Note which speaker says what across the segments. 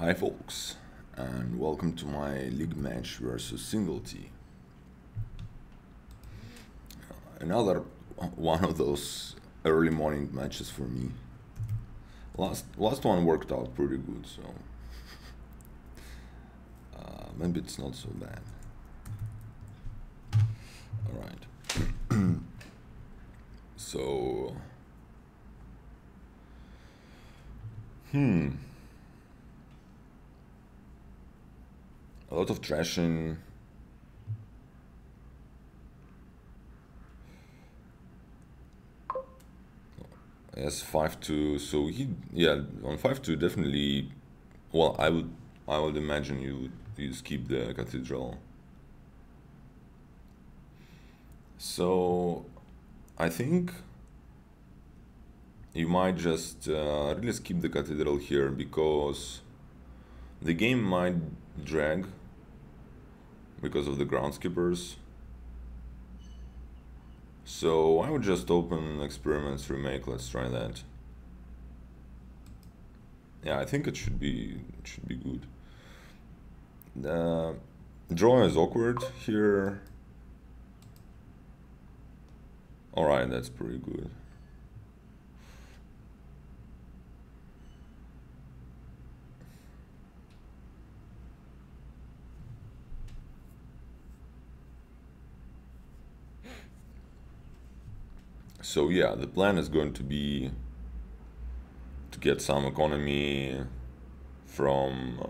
Speaker 1: Hi folks, and welcome to my league match versus singletee. Another one of those early morning matches for me. Last one worked out pretty good, so maybe it's not so bad. All right. So, a lot of trashing. Yes, 5-2. So on 5-2 definitely. Well, I would imagine you skip the cathedral. So I think you might just really skip the cathedral here because the game might drag because of the groundskeepers. So I would just open experiments remake. Let's try that. Yeah, I think it should be good. The draw is awkward here. All right, that's pretty good. So yeah, the plan is going to be to get some economy from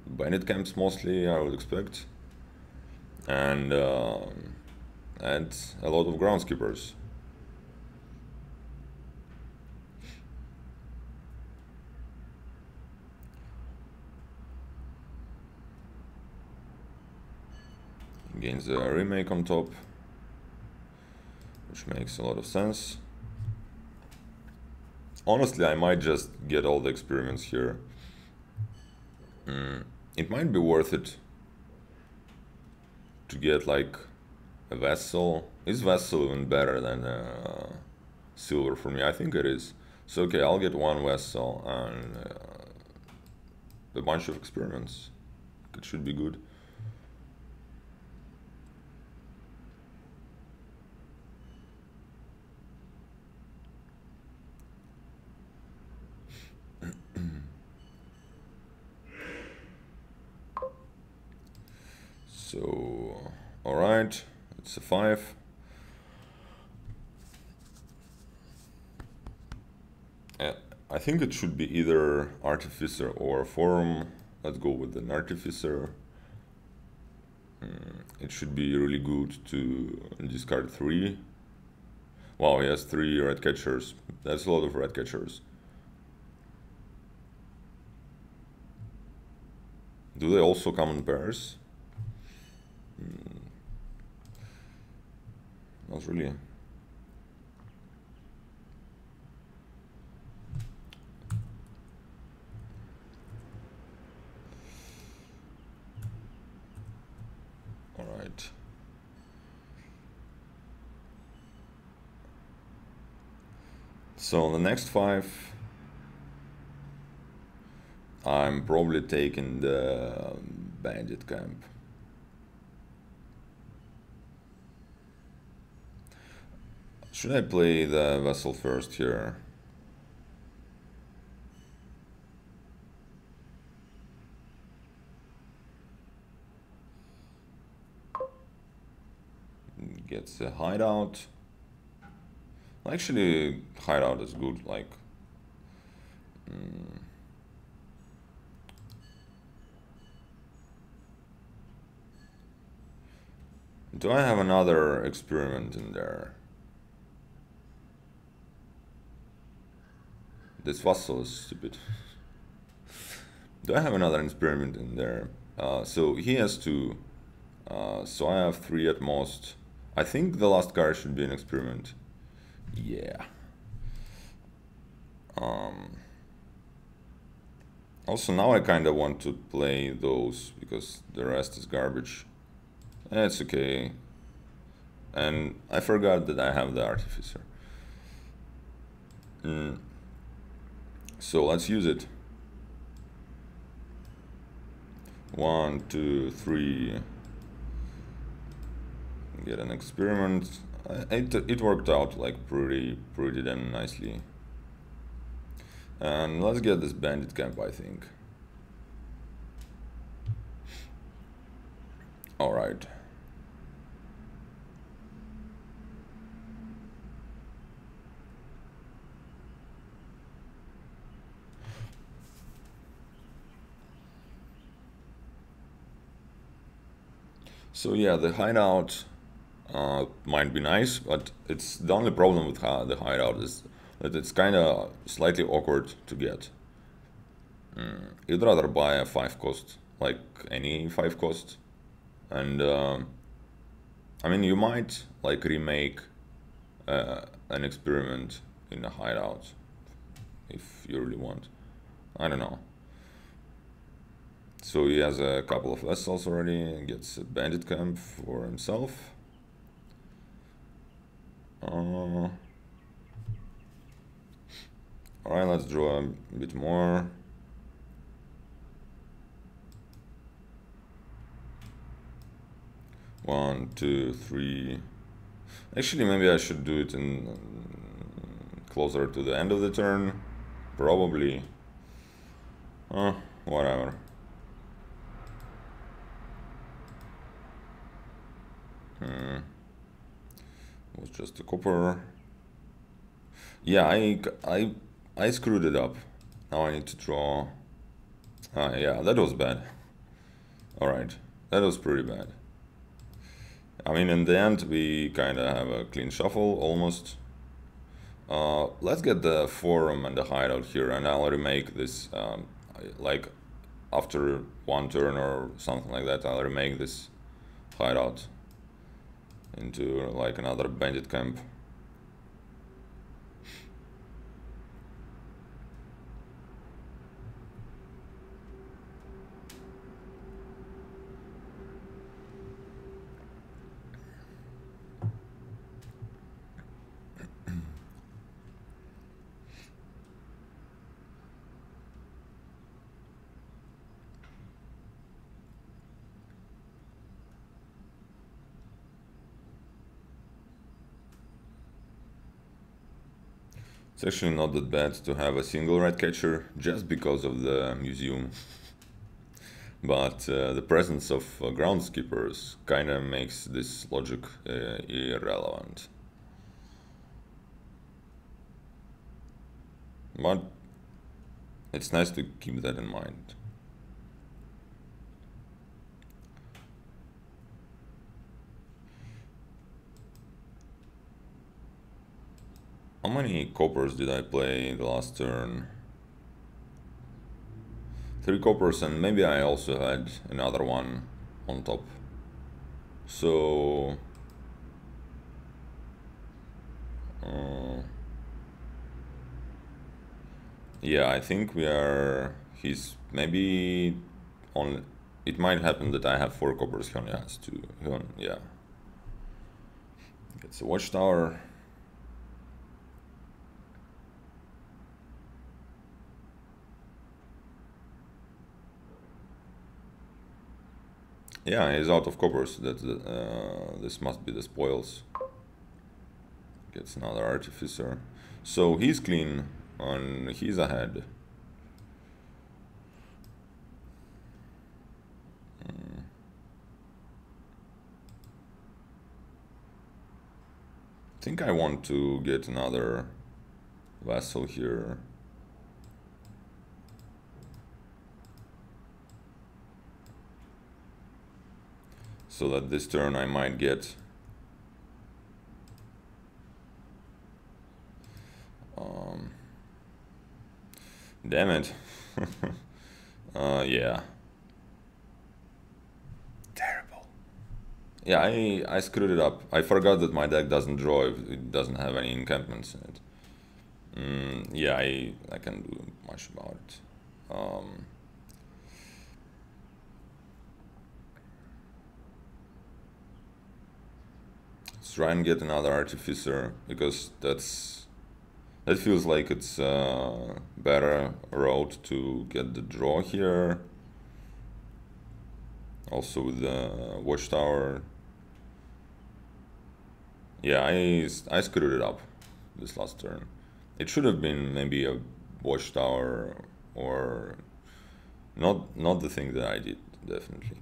Speaker 1: bandit camps mostly, I would expect, and add a lot of groundskeepers. Gains a remake on top, which makes a lot of sense. Honestly, I might just get all the experiments here. It might be worth it to get like a vessel. Is vessel even better than silver for me? I think it is. So okay, I'll get one vessel and a bunch of experiments. It should be good. So, all right, it's a 5. I think it should be either Artificer or Forum. Let's go with an Artificer. It should be really good to discard 3. Wow, he has 3 red catchers. That's a lot of red catchers. Do they also come in pairs? Not really. All right. So the next 5, I'm probably taking the bandit camp. Should I play the vessel first here? Gets a hideout. Actually, hideout is good, like do I have another experiment in there? This vessel is stupid. Do I have another experiment in there? So he has 2. So I have 3 at most. I think the last card should be an experiment. Yeah. Also, now I kind of want to play those because the rest is garbage. It's okay. And I forgot that I have the Artificer. So let's use it. 1, 2, 3. Get an experiment. It worked out like pretty damn nicely. And let's get this bandit camp, I think. All right. So yeah, the hideout might be nice, but it's the only problem with the hideout is that it's kind of slightly awkward to get. You'd rather buy a 5 cost, like any 5 cost, and I mean you might like remake an experiment in a hideout if you really want. I don't know. So he has a couple of vessels already, gets a bandit camp for himself. Alright, let's draw a bit more. One, two, three. Actually, maybe I should do it in closer to the end of the turn. Probably. Whatever. It was just a copper. Yeah, I screwed it up. Now I need to draw. Yeah, that was bad. Alright, that was pretty bad. I mean, in the end, we kind of have a clean shuffle, almost. Let's get the forum and the hideout here, and I'll remake this, like, after one turn or something like that, I'll remake this hideout into, like, another bandit camp. It's actually not that bad to have a single red catcher just because of the museum. But the presence of groundskeepers kind of makes this logic irrelevant. But it's nice to keep that in mind. How many coppers did I play the last turn? 3 coppers, and maybe I also had another one on top. So yeah, I think we are. He's maybe on. It might happen that I have 4 coppers. He only has 2. Yeah. Gets a watchtower. Yeah, he's out of coppers. This must be the spoils. Gets another artificer. So he's clean, and he's ahead. I think I want to get another vassal here. So that this turn I might get damn it. Yeah. Terrible. Yeah, I screwed it up. I forgot that my deck doesn't draw if it doesn't have any encampments in it. Yeah, I can't do much about it. Let's try and get another artificer, because that feels like it's a better route to get the draw here. Also with the watchtower. Yeah, I screwed it up this last turn. It should have been maybe a watchtower or not the thing that I did, definitely.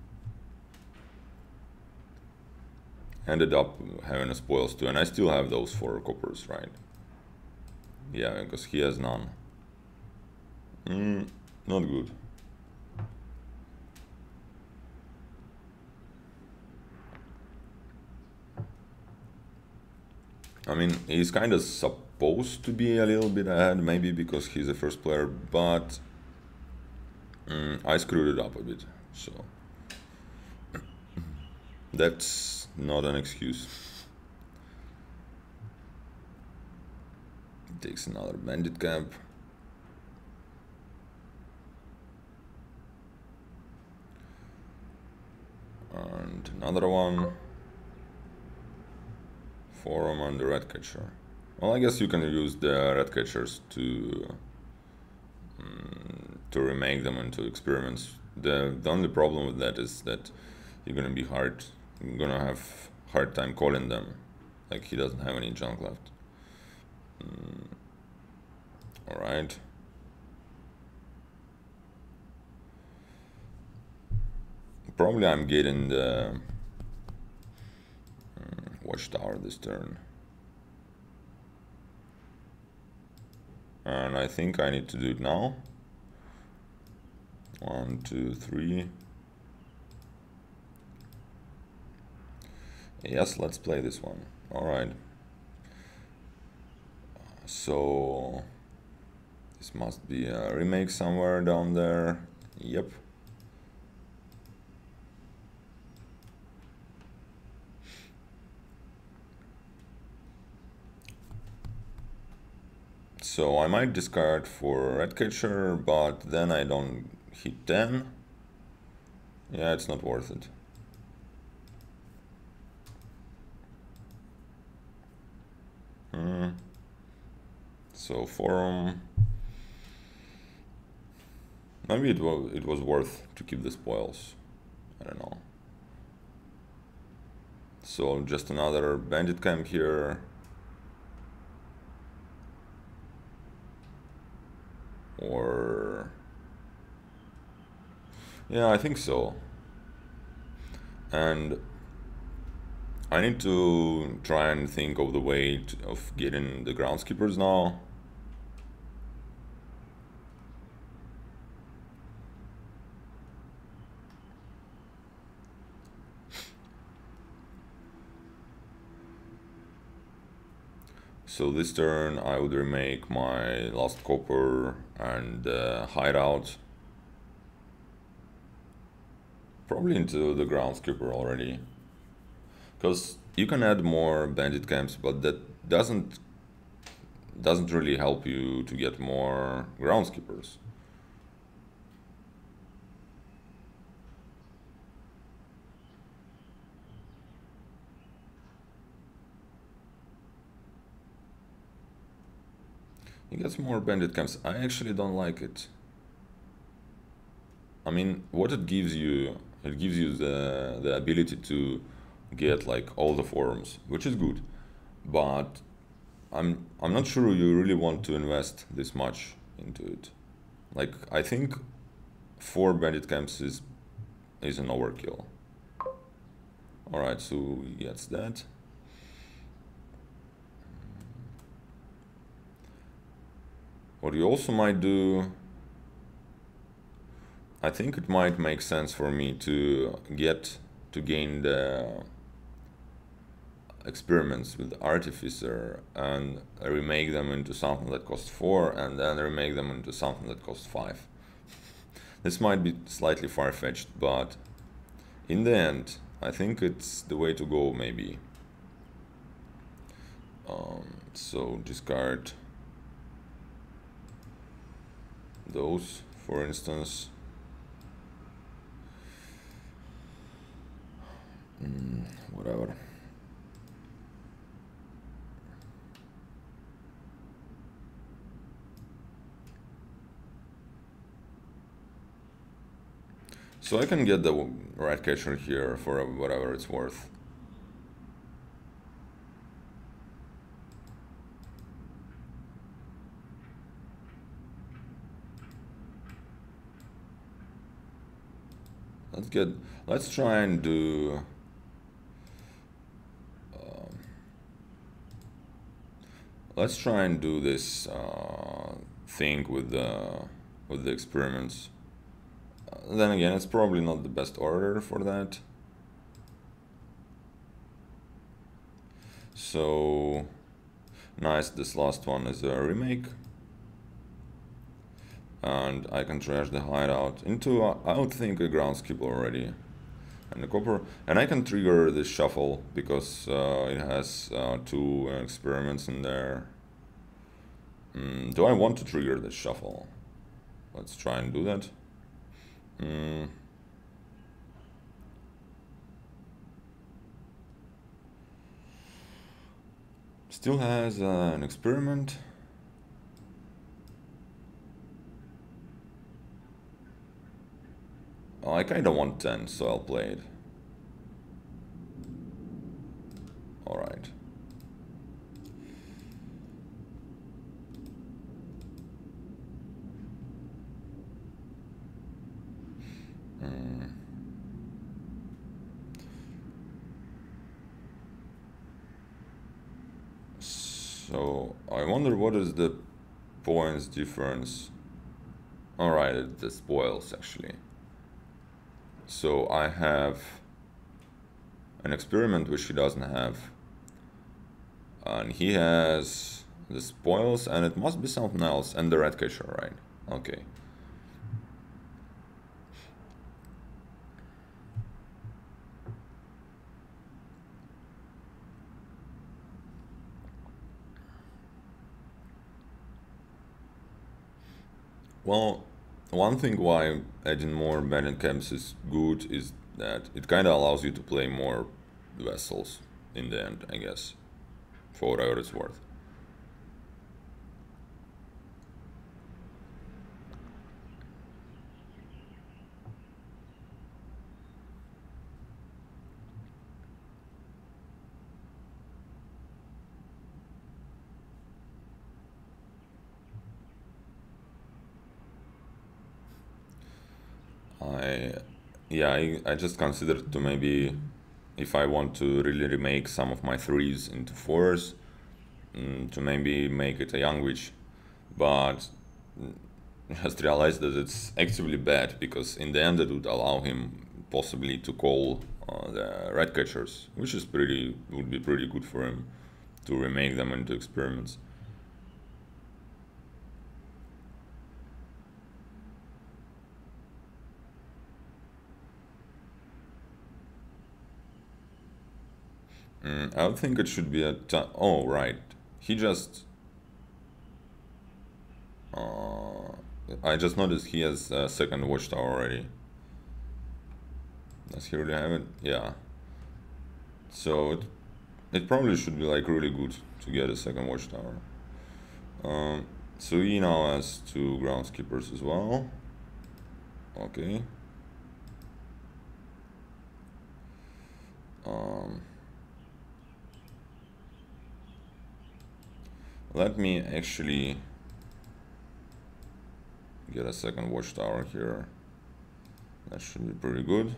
Speaker 1: Ended up having a spoils too, and I still have those 4 coppers, right? Yeah, because he has none. Not good. I mean, he's kind of supposed to be a little bit ahead, maybe because he's the first player, but I screwed it up a bit, so that's not an excuse. Takes another bandit camp. And another one. Forum and the red catcher. Well, I guess you can use the red catchers to remake them into experiments. The only problem with that is that you're gonna have hard time calling them. Like, he doesn't have any junk left. All right. Probably I'm getting the watchtower this turn. And I think I need to do it now. 1, 2, 3. Yes, let's play this one. All right. So this must be a remake somewhere down there. Yep. So I might discard for red catcher, but then I don't hit 10. Yeah, it's not worth it. So forum. Maybe it was worth to keep the spoils. I don't know. So just another bandit camp here. Or yeah, I think so. And I need to try and think of the way of getting the groundskeepers now. So this turn I would remake my last copper and hideout. Probably into the groundskeeper already. Because you can add more bandit camps, but that doesn't really help you to get more groundskeepers. He gets more bandit camps. I actually don't like it. I mean, what it gives you the ability to get like all the forums, which is good, but I'm not sure you really want to invest this much into it. Like, I think 4 bandit camps is an overkill. All right, so he gets that. What you also might do, I think it might make sense for me to gain the experiments with Artificer and remake them into something that costs 4 and then remake them into something that costs 5. This might be slightly far-fetched, but in the end I think it's the way to go, maybe. So discard those, for instance. Whatever. So I can get the rat catcher here for whatever it's worth. Let's try and do this thing with the experiments. Then again, it's probably not the best order for that. So nice, this last one is a remake. And I can trash the hideout into, I would think, a groundskeeper already. And the copper, and I can trigger this shuffle because it has 2 experiments in there. Do I want to trigger this shuffle? Let's try and do that. Still has an experiment. Oh, I kinda want 10, so I'll play it. Alright. So I wonder what is the points difference. Alright, it's the spoils actually. So I have an experiment which he doesn't have. And he has the spoils, and it must be something else, and the rat catcher, right? Okay. Well, one thing why adding more abandoned camps is good is that it kind of allows you to play more vessels in the end, I guess, for whatever it's worth. I just considered to maybe, if I want to really remake some of my 3s into 4s, to maybe make it a young witch, but just realized that it's actively bad, because in the end it would allow him possibly to call the rat catchers, which is would be pretty good for him to remake them into experiments. I would think it should be a oh, right. He just... I just noticed he has a second watchtower already. Does he really have it? Yeah. So it probably should be like really good to get a second watchtower. So he now has 2 groundskeepers as well. Okay. Let me actually get a second watchtower here. That should be pretty good.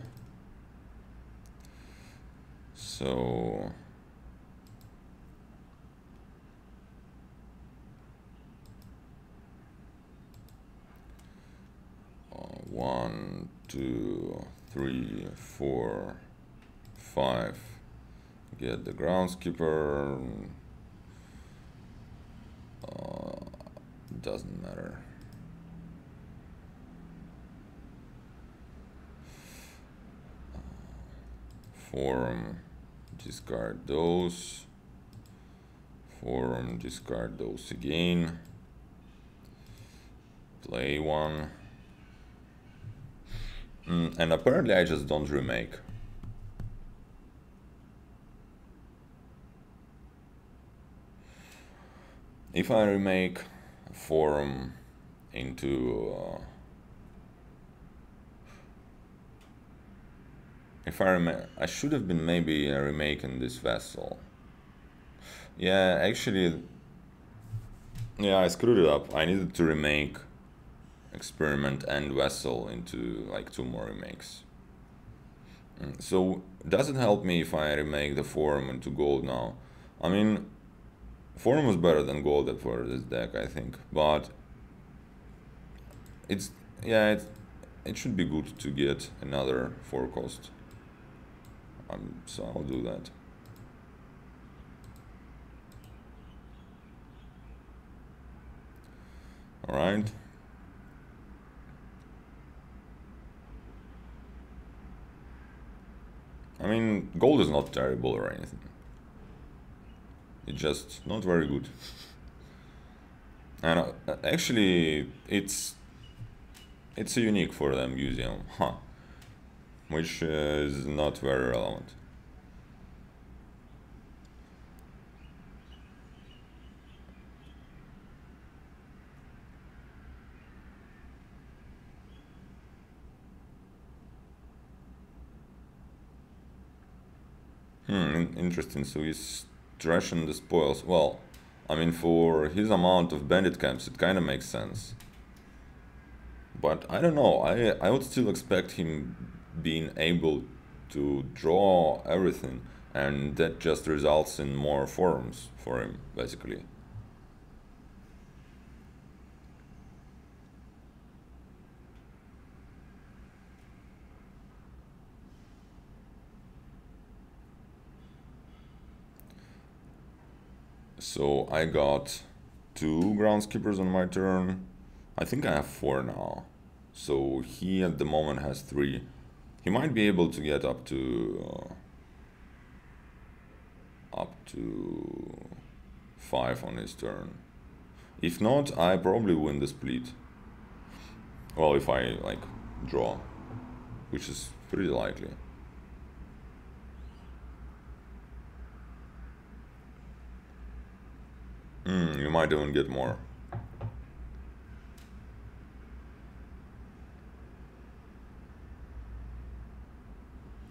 Speaker 1: So one, 2, 3, 4, 5. Get the groundskeeper. Doesn't matter. Forum, discard those. Forum, discard those again. Play one. And apparently I just don't remake. If I remake a forum into If I remember, I should have been maybe remaking this vessel. Yeah, actually, yeah, I screwed it up. I needed to remake Experiment and Vessel into like 2 more remakes. So does it help me if I remake the Forum into gold now? I mean, Forum was better than gold for this deck, I think, but it's yeah, it should be good to get another 4 cost. So I'll do that. All right. I mean, gold is not terrible or anything. It's just not very good. And actually, it's a unique for the museum, huh? Which is not very relevant. Interesting. So he's trashing the spoils. Well, I mean, for his amount of bandit camps, it kind of makes sense. But I don't know. I would still expect him being able to draw everything, and that just results in more forums for him, basically. So I got 2 groundskeepers on my turn. I think I have 4 now. So he at the moment has 3. He might be able to get up to 5 on his turn. If not, I probably win the split. Well, if I like draw, which is pretty likely. You might even get more.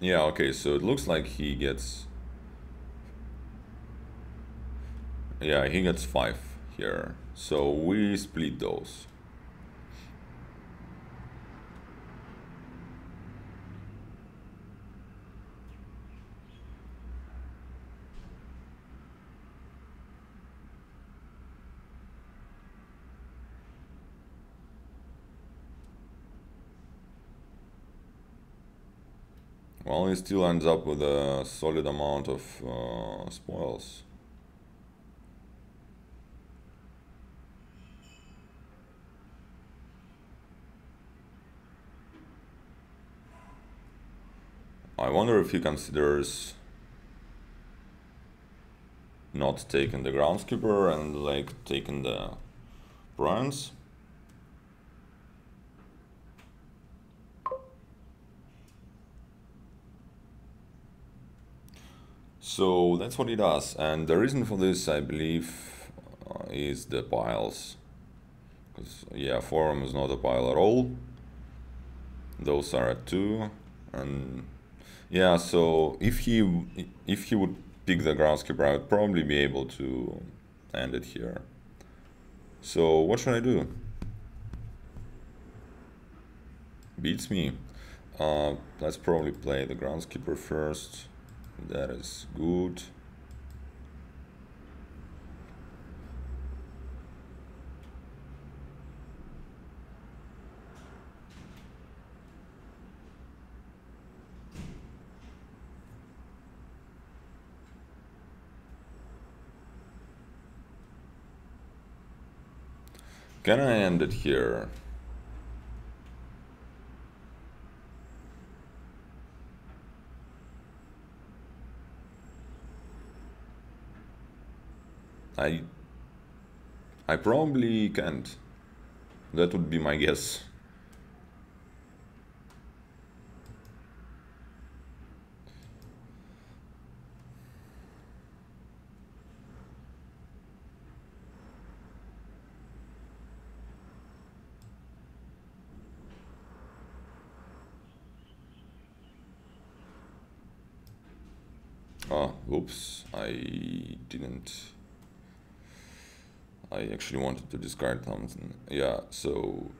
Speaker 1: Yeah, okay, so it looks like he gets... Yeah, he gets 5 here. So we split those. Well, he still ends up with a solid amount of spoils. I wonder if he considers not taking the groundskeeper and like taking the bronze. So that's what he does, and the reason for this, I believe, is the piles. Because yeah, forum is not a pile at all. Those are at 2, and yeah. So if he would pick the groundskeeper, I would probably be able to end it here. So what should I do? Beats me. Let's probably play the groundskeeper first. That is good. Can I end it here? I probably can't. That would be my guess. Oops, I didn't. I actually wanted to discard something. Yeah, so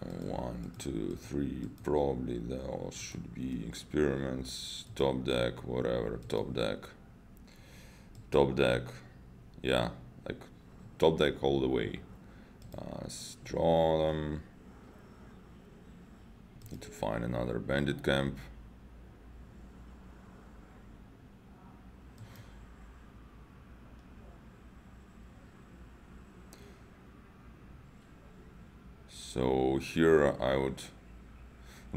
Speaker 1: 1, 2, 3, probably those should be experiments, top deck, whatever, top deck, yeah, like top deck all the way. Let's draw them. Need to find another bandit camp. So here would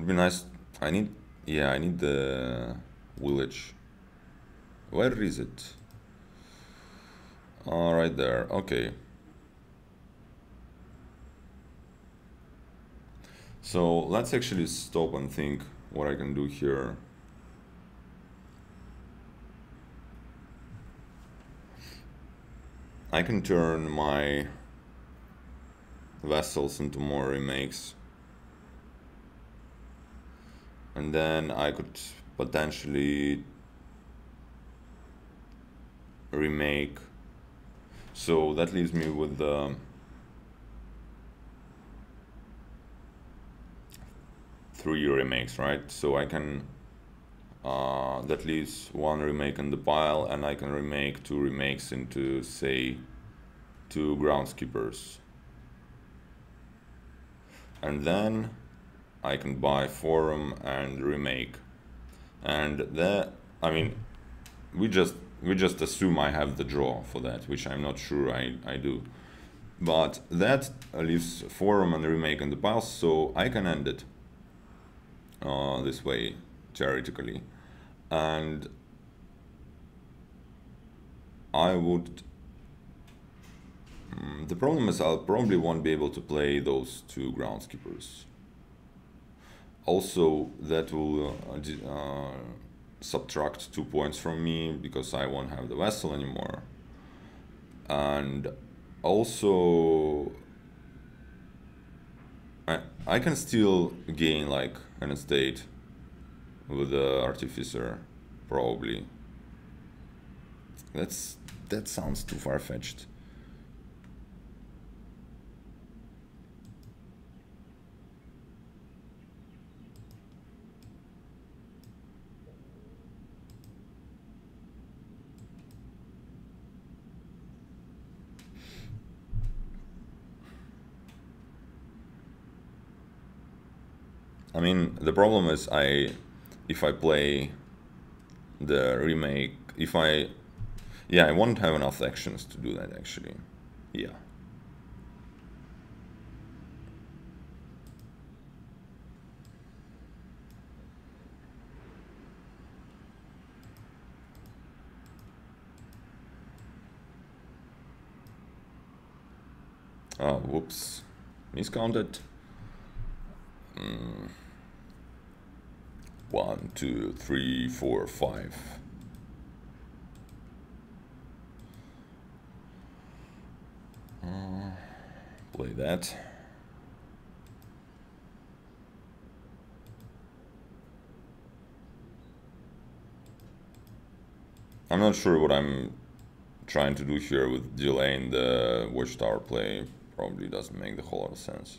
Speaker 1: be nice. I need the village. Where is it? Right there. Okay. So let's actually stop and think what I can do here. I can turn my vessels into more remakes, and then I could potentially remake. So that leaves me with the 3 remakes, right? So I can that leaves 1 remake in the pile, and I can remake 2 remakes into, say, 2 groundskeepers. And then I can buy forum and remake. And that, I mean, we just assume I have the draw for that, which I'm not sure I do. But that leaves forum and remake in the pile, so I can end it this way, theoretically. And I would... the problem is I'll probably won't be able to play those 2 groundskeepers. Also, that will subtract 2 points from me because I won't have the vessel anymore. And also, I can still gain like an estate with the artificer, probably. That sounds too far-fetched. I mean, the problem is if I play the remake, I won't have enough actions to do that actually. Yeah. Oh, whoops. Miscounted. 1, 2, 3, 4, 5. Play that. I'm not sure what I'm trying to do here with delaying the watchtower play. Probably doesn't make the whole lot of sense.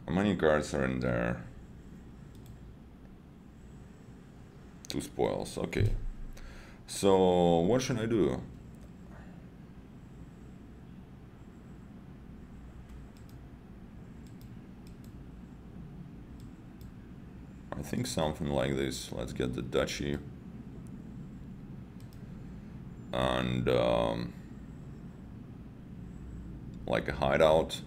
Speaker 1: How many cards are in there? 2 spoils, okay. So what should I do? I think something like this. Let's get the duchy. And like a hideout.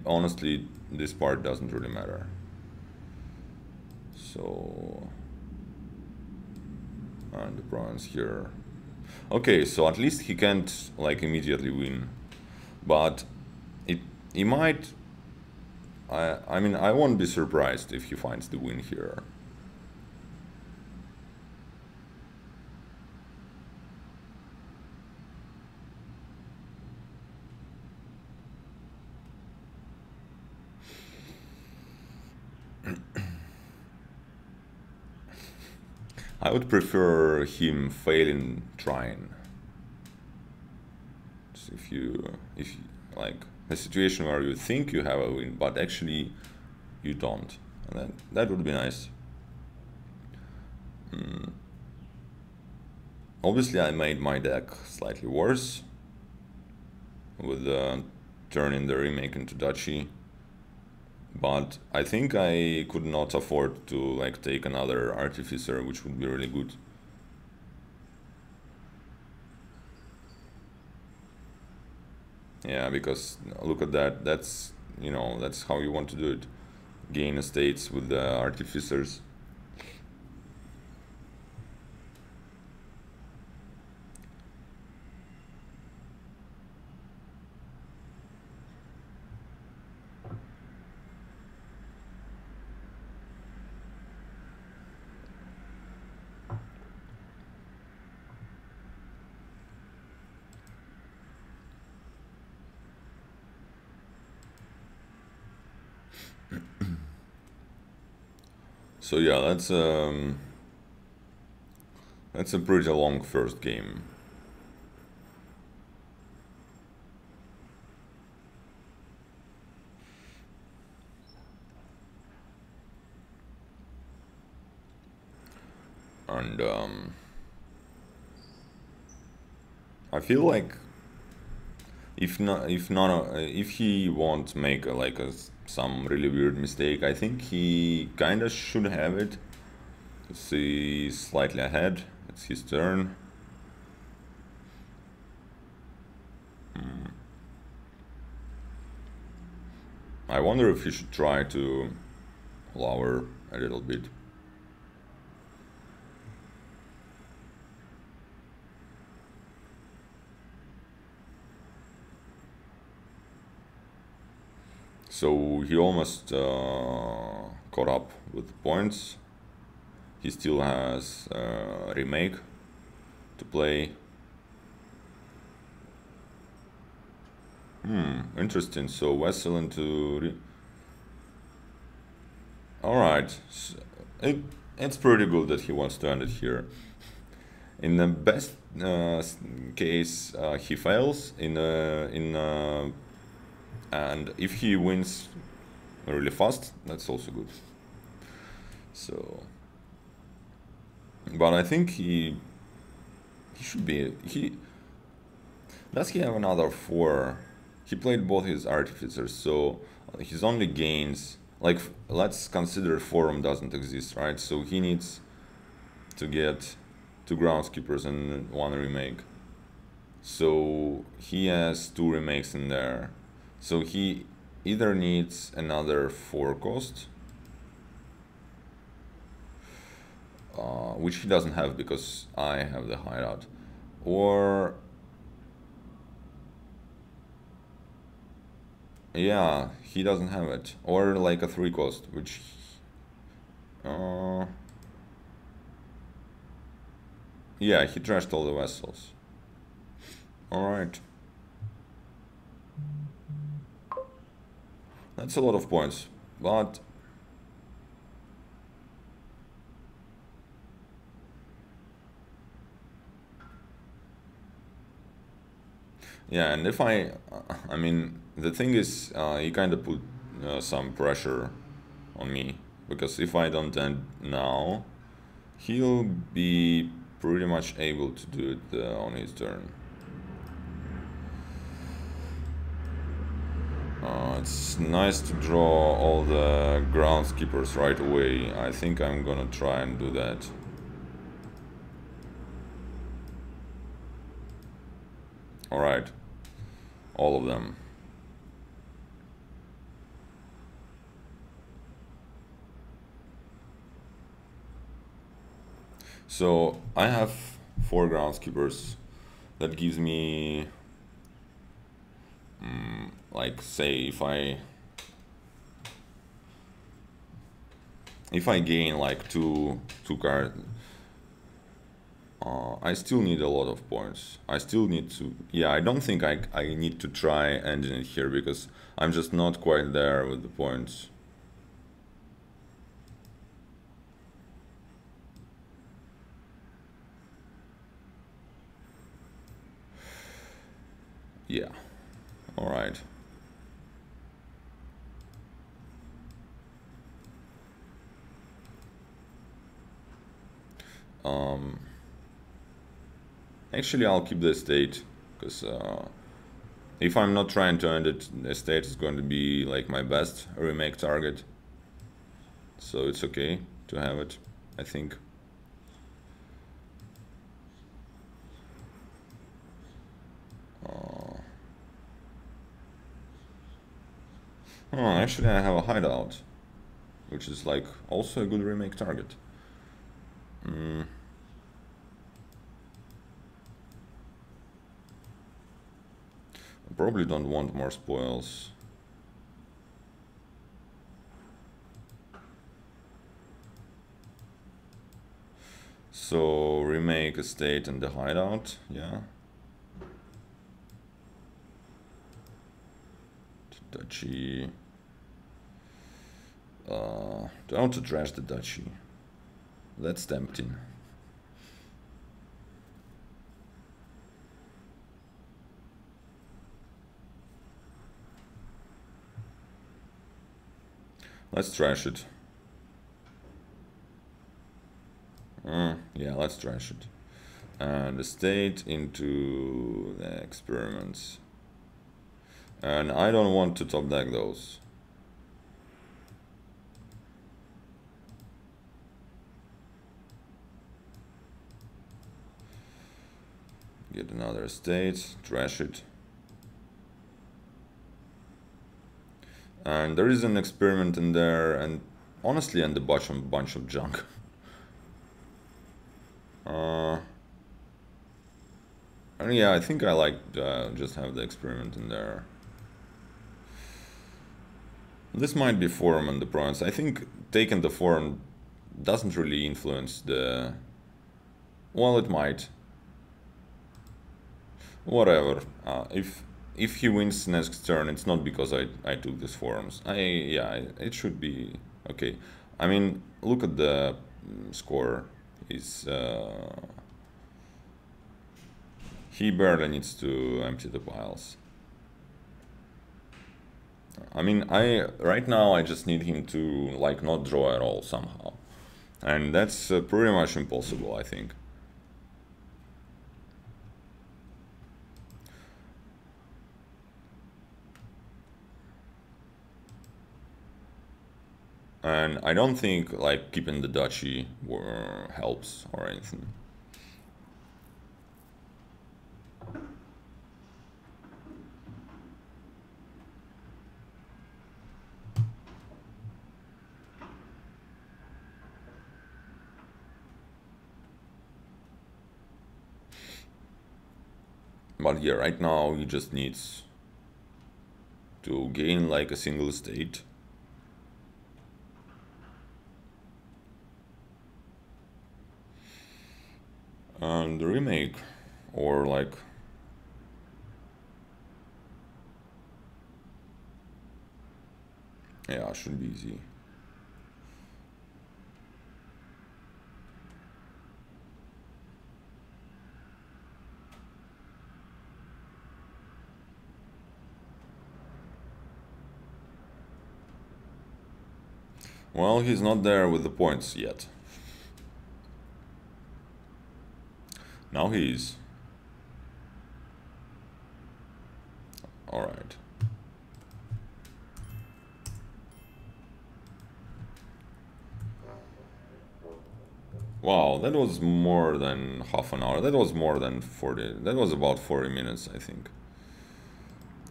Speaker 1: Honestly, this part doesn't really matter. So, and the bronze here. Okay, so at least he can't like immediately win, but he might I mean, I won't be surprised if he finds the win here. I would prefer him failing trying. So if you like a situation where you think you have a win, but actually you don't, and that would be nice. Obviously, I made my deck slightly worse with turning the remake into duchy, but I think I could not afford to like take another artificer, which would be really good. Yeah, because look at that. That's, you know, that's how you want to do it. Gain estates with the artificers. So yeah, that's a pretty long first game. And I feel like if he won't make some really weird mistake, I think he kinda should have it. He's slightly ahead. It's his turn. I wonder if he should try to lower a little bit. So he almost caught up with points. He still has remake to play. Interesting. So Vessel into... Alright. It's pretty good that he wants to end it here. In the best case, he fails. And if he wins really fast, that's also good. So, but I think he should be. Does he have another 4? He played both his artificers, so his only gains, like, let's consider Forum doesn't exist, right? So he needs to get 2 groundskeepers and 1 remake. So he has 2 remakes in there. So he either needs another 4 cost, which he doesn't have because I have the hideout, or yeah, he doesn't have it, or like a 3 cost, which yeah, he trashed all the vessels. Alright. That's a lot of points, but yeah, and if I mean, the thing is, he kind of put some pressure on me, because if I don't end now, he'll be pretty much able to do it on his turn. It's nice to draw all the groundskeepers right away. I think I'm gonna try and do that. Alright. All of them. So I have 4 groundskeepers. That gives me like, say, if I if I gain like two cards, I still need a lot of points. I still need to, yeah, I don't think I need to try ending it here because I'm just not quite there with the points. Yeah, all right. Actually, I'll keep the estate because if I'm not trying to end it, the estate is going to be like my best remake target. So it's okay to have it, I think. Actually, I have a hideout, which is like also a good remake target. I probably don't want more spoils. So remake estate and the hideout, yeah. Duchy. Do I want to trash the duchy? That's tempting. Let's trash it. Yeah, let's trash it. And estate into the experiments. And I don't want to top deck those. Get another estate, trash it. And there is an experiment in there, and honestly, and a bunch of junk. And yeah, I think I like just have the experiment in there. This might be forum and the province. I think taking the forum doesn't really influence the... Well, it might. Whatever. If he wins next turn, it's not because I took these forums. Yeah, it should be okay. I mean, look at the score. He barely needs to empty the piles. I mean, right now I just need him to like not draw at all somehow, and that's pretty much impossible, I think. And I don't think like keeping the duchy helps or anything. But yeah, right now he just needs to gain like a single state. And the remake, or like... Yeah, should be easy. Well, he's not there with the points yet. Now he is. Alright. Wow, that was more than half an hour. That was more than 40. That was about 40 minutes, I think.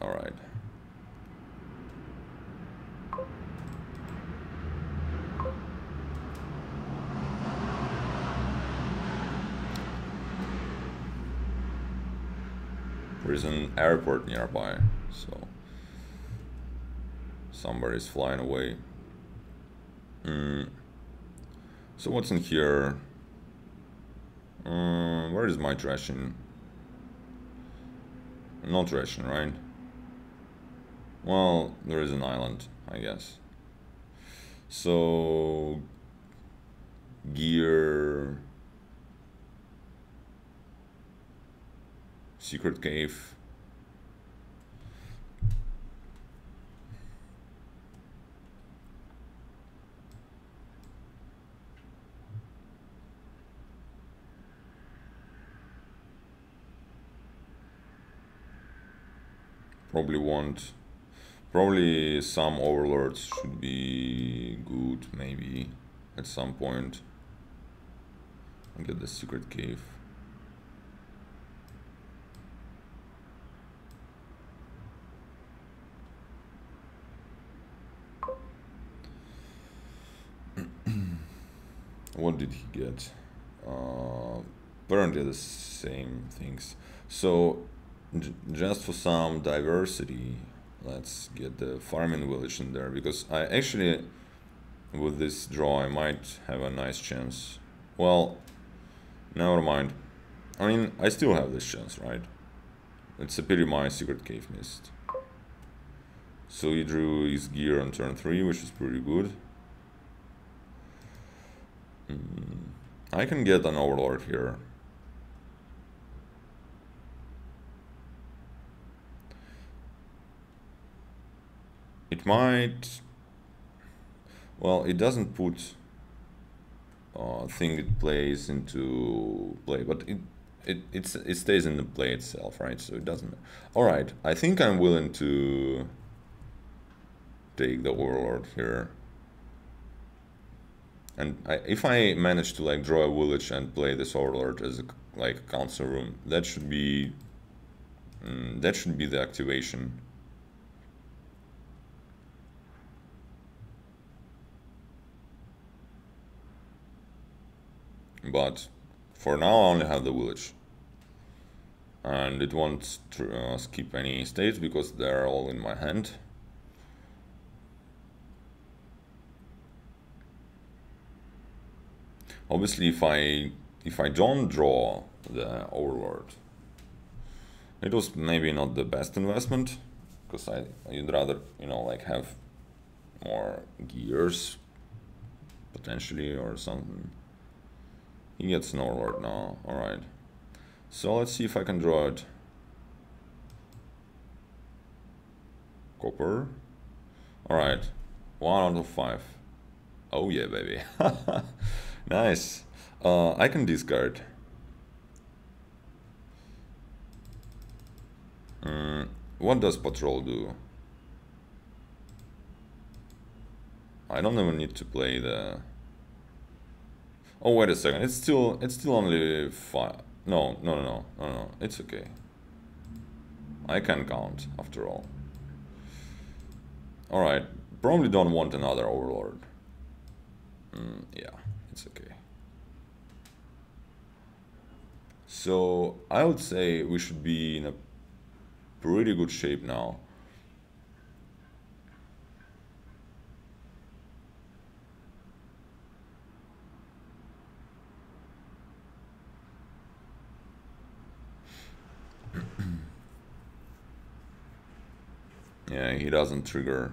Speaker 1: Alright. There's an airport nearby, so somebody's flying away. So what's in here? Where is my trashing? No trashing, right? Well, there is an island, I guess. So gear, secret cave. Probably some overlords should be good, maybe at some point. I'll get the secret cave. What did he get? Apparently the same things. So just for some diversity, let's get the farming village in there, because I actually, with this draw, I might have a nice chance. Well, never mind. I mean, I still have this chance, right? It's a pity my secret cave missed. So he drew his gear on turn 3, which is pretty good. I can get an overlord here. It might... Well, it doesn't put thing it plays into play, but it stays in the play itself, right? So it doesn't... Alright, I think I'm willing to take the overlord here. And if I manage to like draw a village and play this overlord as a like council room, that should be the activation. But for now I only have the village, and it won't skip any states because they're all in my hand. Obviously, if I don't draw the overlord, it was maybe not the best investment, because I'd rather, you know, like have more gears potentially or something. He gets an overlord now. All right. So let's see if I can draw it. Copper. All right. 1 out of 5. Oh yeah, baby. Nice. I can discard. What does patrol do? I don't even need to play the... Oh, wait a second. It's still only 5. No. It's okay. I can count after all. All right. Probably don't want another overlord. Yeah, it's okay. So I would say we should be in a pretty good shape now. Yeah, he doesn't trigger.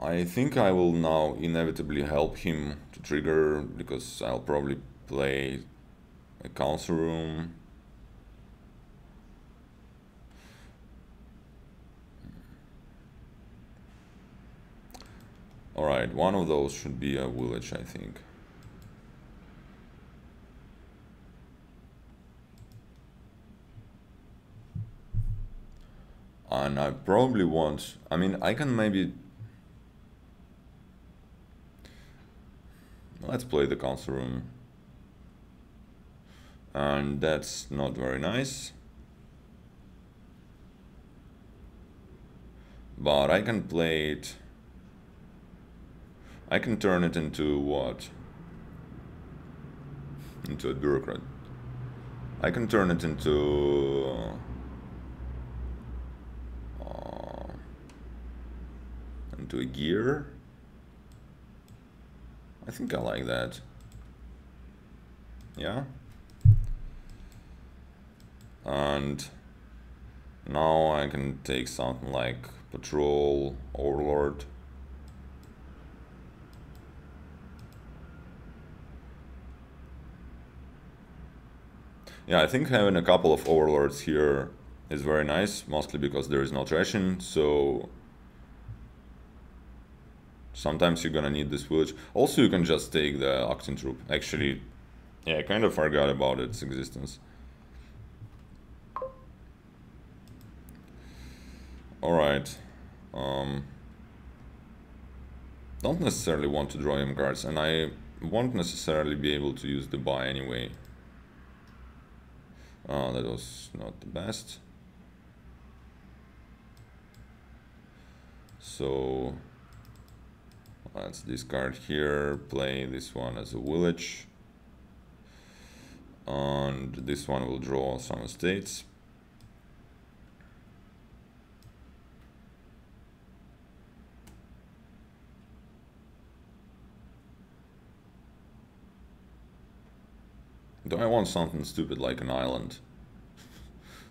Speaker 1: I think I will now inevitably help him to trigger, because I'll probably play a council room. Alright, one of those should be a village, I think. And I probably want... I mean, I can maybe... Let's play the council room. And that's not very nice. But I can play it... I can turn it into what? Into a bureaucrat. I can turn it into... into a gear. I think I like that. Yeah. And now I can take something like Patrol, Overlord. Yeah, I think having a couple of Overlords here is very nice, mostly because there is no trashing, so sometimes you're gonna need this village. Also, you can just take the Octane Troop. Actually, yeah, I kind of forgot about its existence. Alright. Don't necessarily want to draw him cards, and I won't necessarily be able to use the buy anyway. That was not the best. So let's discard here, play this one as a village, and this one will draw some estates. Do I want something stupid like an island?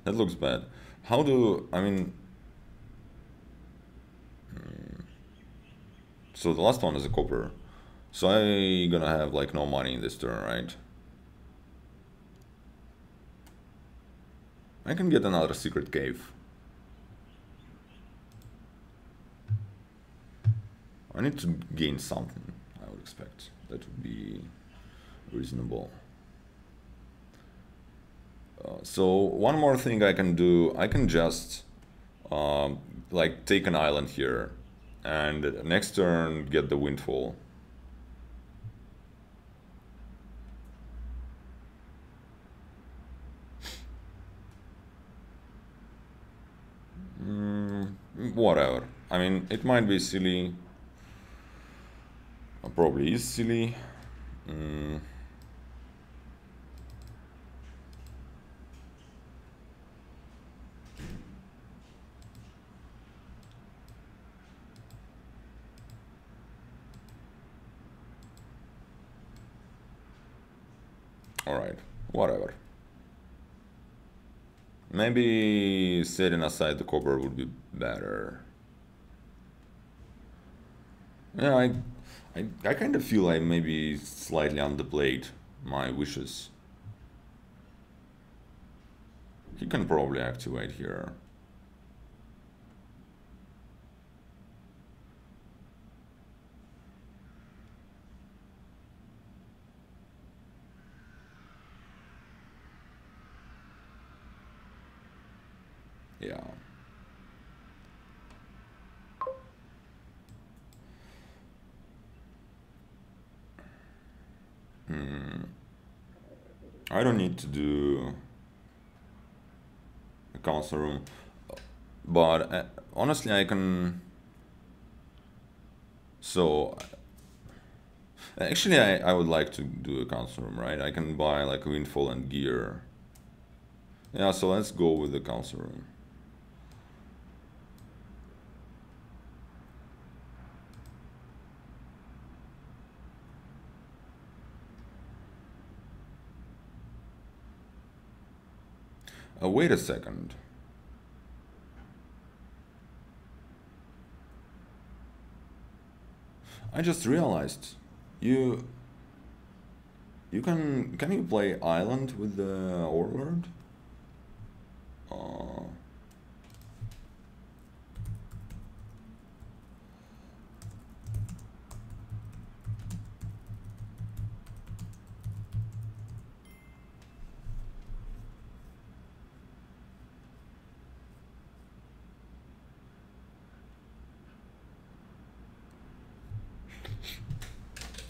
Speaker 1: That looks bad. How do, I mean... So the last one is a copper. So I'm gonna have like no money in this turn, right? I can get another secret cave. I need to gain something, I would expect. That would be reasonable. So one more thing I can do, I can just like take an island here and next turn get the windfall. Whatever. I mean, it might be silly. Probably is silly. Alright, whatever. Maybe setting aside the copper would be better. Yeah, I kind of feel I maybe slightly underplayed my wishes. He can probably activate here. Yeah. I don't need to do a council room, but honestly I can... So actually I would like to do a council room, right? I can buy like a windfall and gear. Yeah, so let's go with the council room. Wait a second. I just realized you can you play island with the overlord?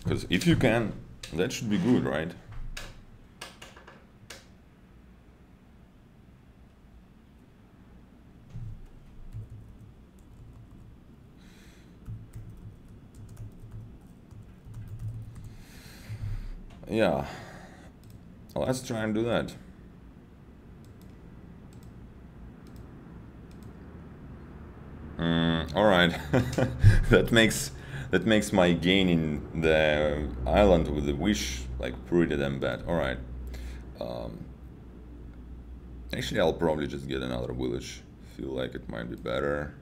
Speaker 1: Because if you can, that should be good, right? Yeah, let's try and do that. All right, that makes my gain in the island with the wish like pretty damn bad. All right. Actually, I'll probably just get another village. Feel like it might be better.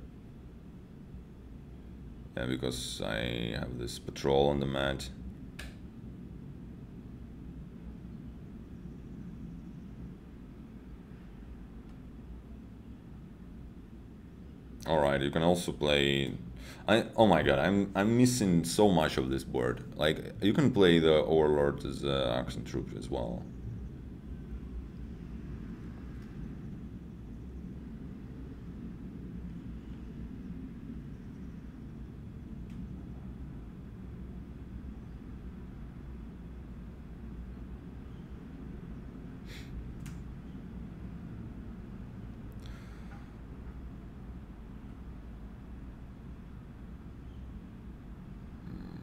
Speaker 1: Yeah, because I have this patrol on the mat. Alright, you can also play... oh my god, I'm missing so much of this board. Like, you can play the Overlord as accent troop as well.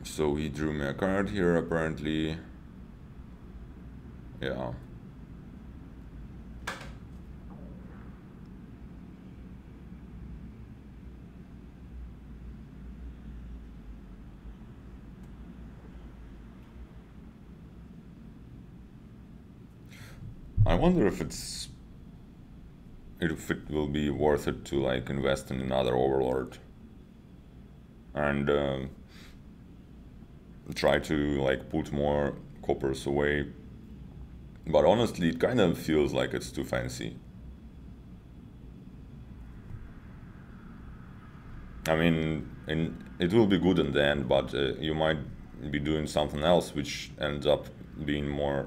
Speaker 1: So he drew me a card here, apparently. Yeah. I wonder if it will be worth it to like invest in another Overlord and try to like put more coppers away. But honestly, it kind of feels like it's too fancy. I mean, it will be good in the end, but you might be doing something else which ends up being more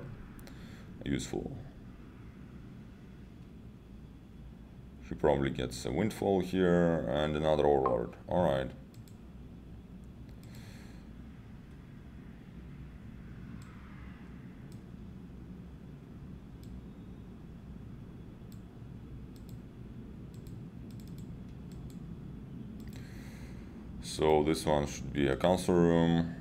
Speaker 1: useful. She probably gets a windfall here and another Overlord. Alright. So this one should be a council room.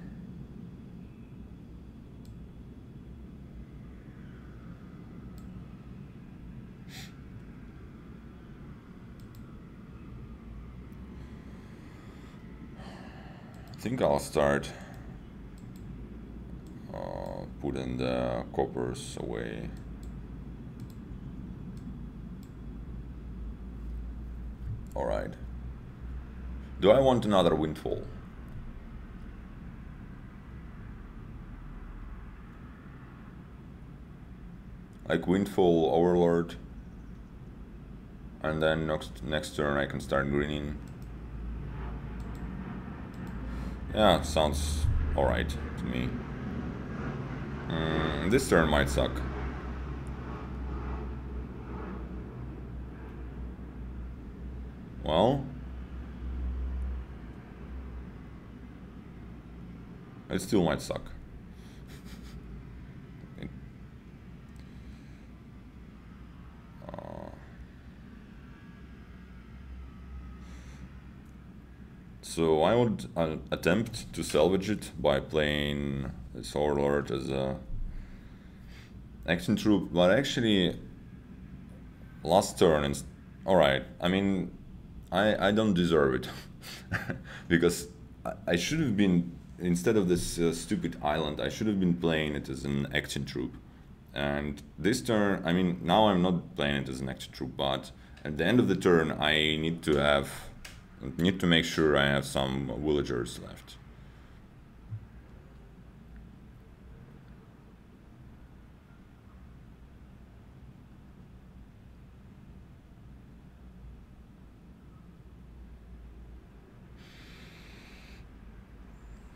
Speaker 1: I think I'll start putting the coppers away. Alright. Do I want another windfall? Like windfall, overlord, and then next turn I can start greening. Yeah, sounds alright to me. This turn might suck. Well, it still might suck. So I would attempt to salvage it by playing this Overlord as a action troop, but actually last turn, alright, I mean, I don't deserve it because I should have been, instead of this stupid island, I should have been playing it as an action troop. And this turn, I mean, now I'm not playing it as an action troop, but at the end of the turn I need to make sure I have some villagers left.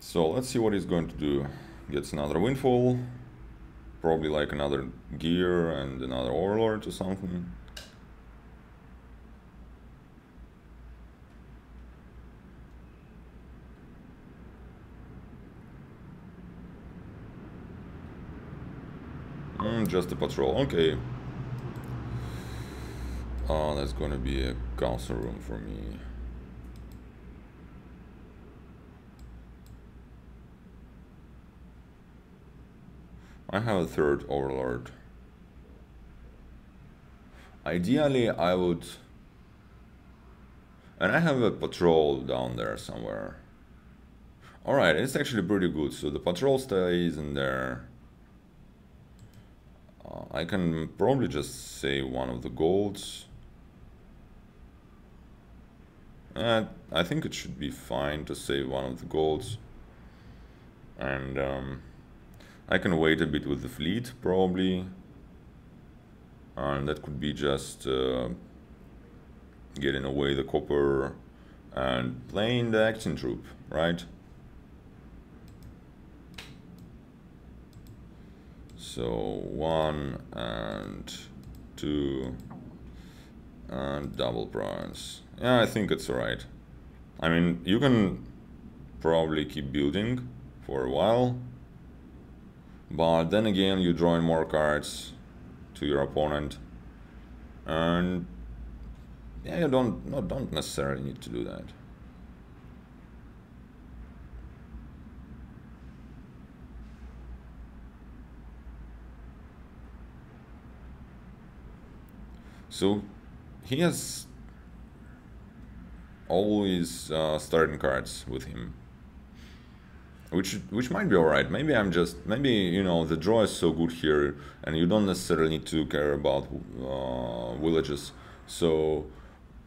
Speaker 1: So let's see what he's going to do. Gets another windfall, probably like another gear and another overlord or something. Just a patrol, okay. That's gonna be a council room for me. I have a third overlord. Ideally, I would And I have a patrol down there somewhere. Alright, it's actually pretty good. So the patrol stays in there. I can probably just save one of the golds. I think it should be fine to save one of the golds. And I can wait a bit with the fleet, probably. And that could be just getting away the copper and playing the acting troop, right? So 1 and 2 and double price. Yeah, I think it's alright. I mean, you can probably keep building for a while, but then again you draw in more cards to your opponent, and yeah, you don't necessarily need to do that. So he has always starting cards with him, which might be alright. Maybe you know, the draw is so good here, and you don't necessarily need to care about villages. So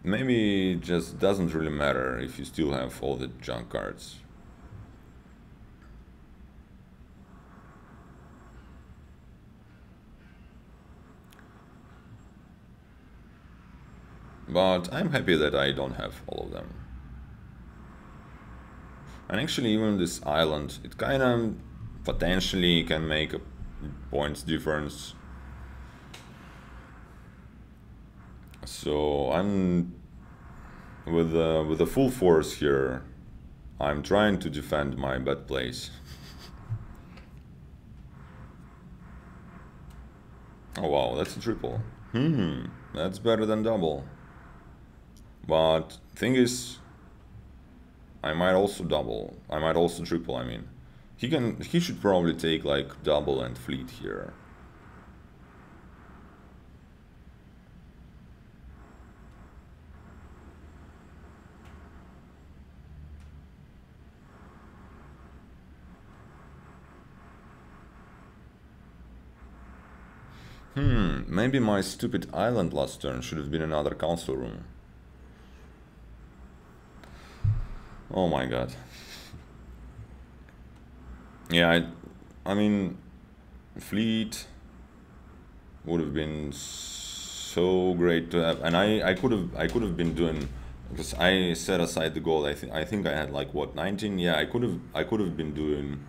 Speaker 1: maybe it just doesn't really matter if you still have all the junk cards. But I'm happy that I don't have all of them. And actually even this island, it kind of potentially can make a points difference. So I'm with the full force here. I'm trying to defend my bad place. Oh wow, that's a triple. That's better than double. But thing is, I might also double. I might also triple, I mean. He should probably take like double and fleet here. Maybe my stupid island last turn should have been another council room. Oh my god. Yeah, I mean, fleet would have been so great to have, and I could have been doing, because I set aside the goal. I think I had like what, 19. Yeah, I could have been doing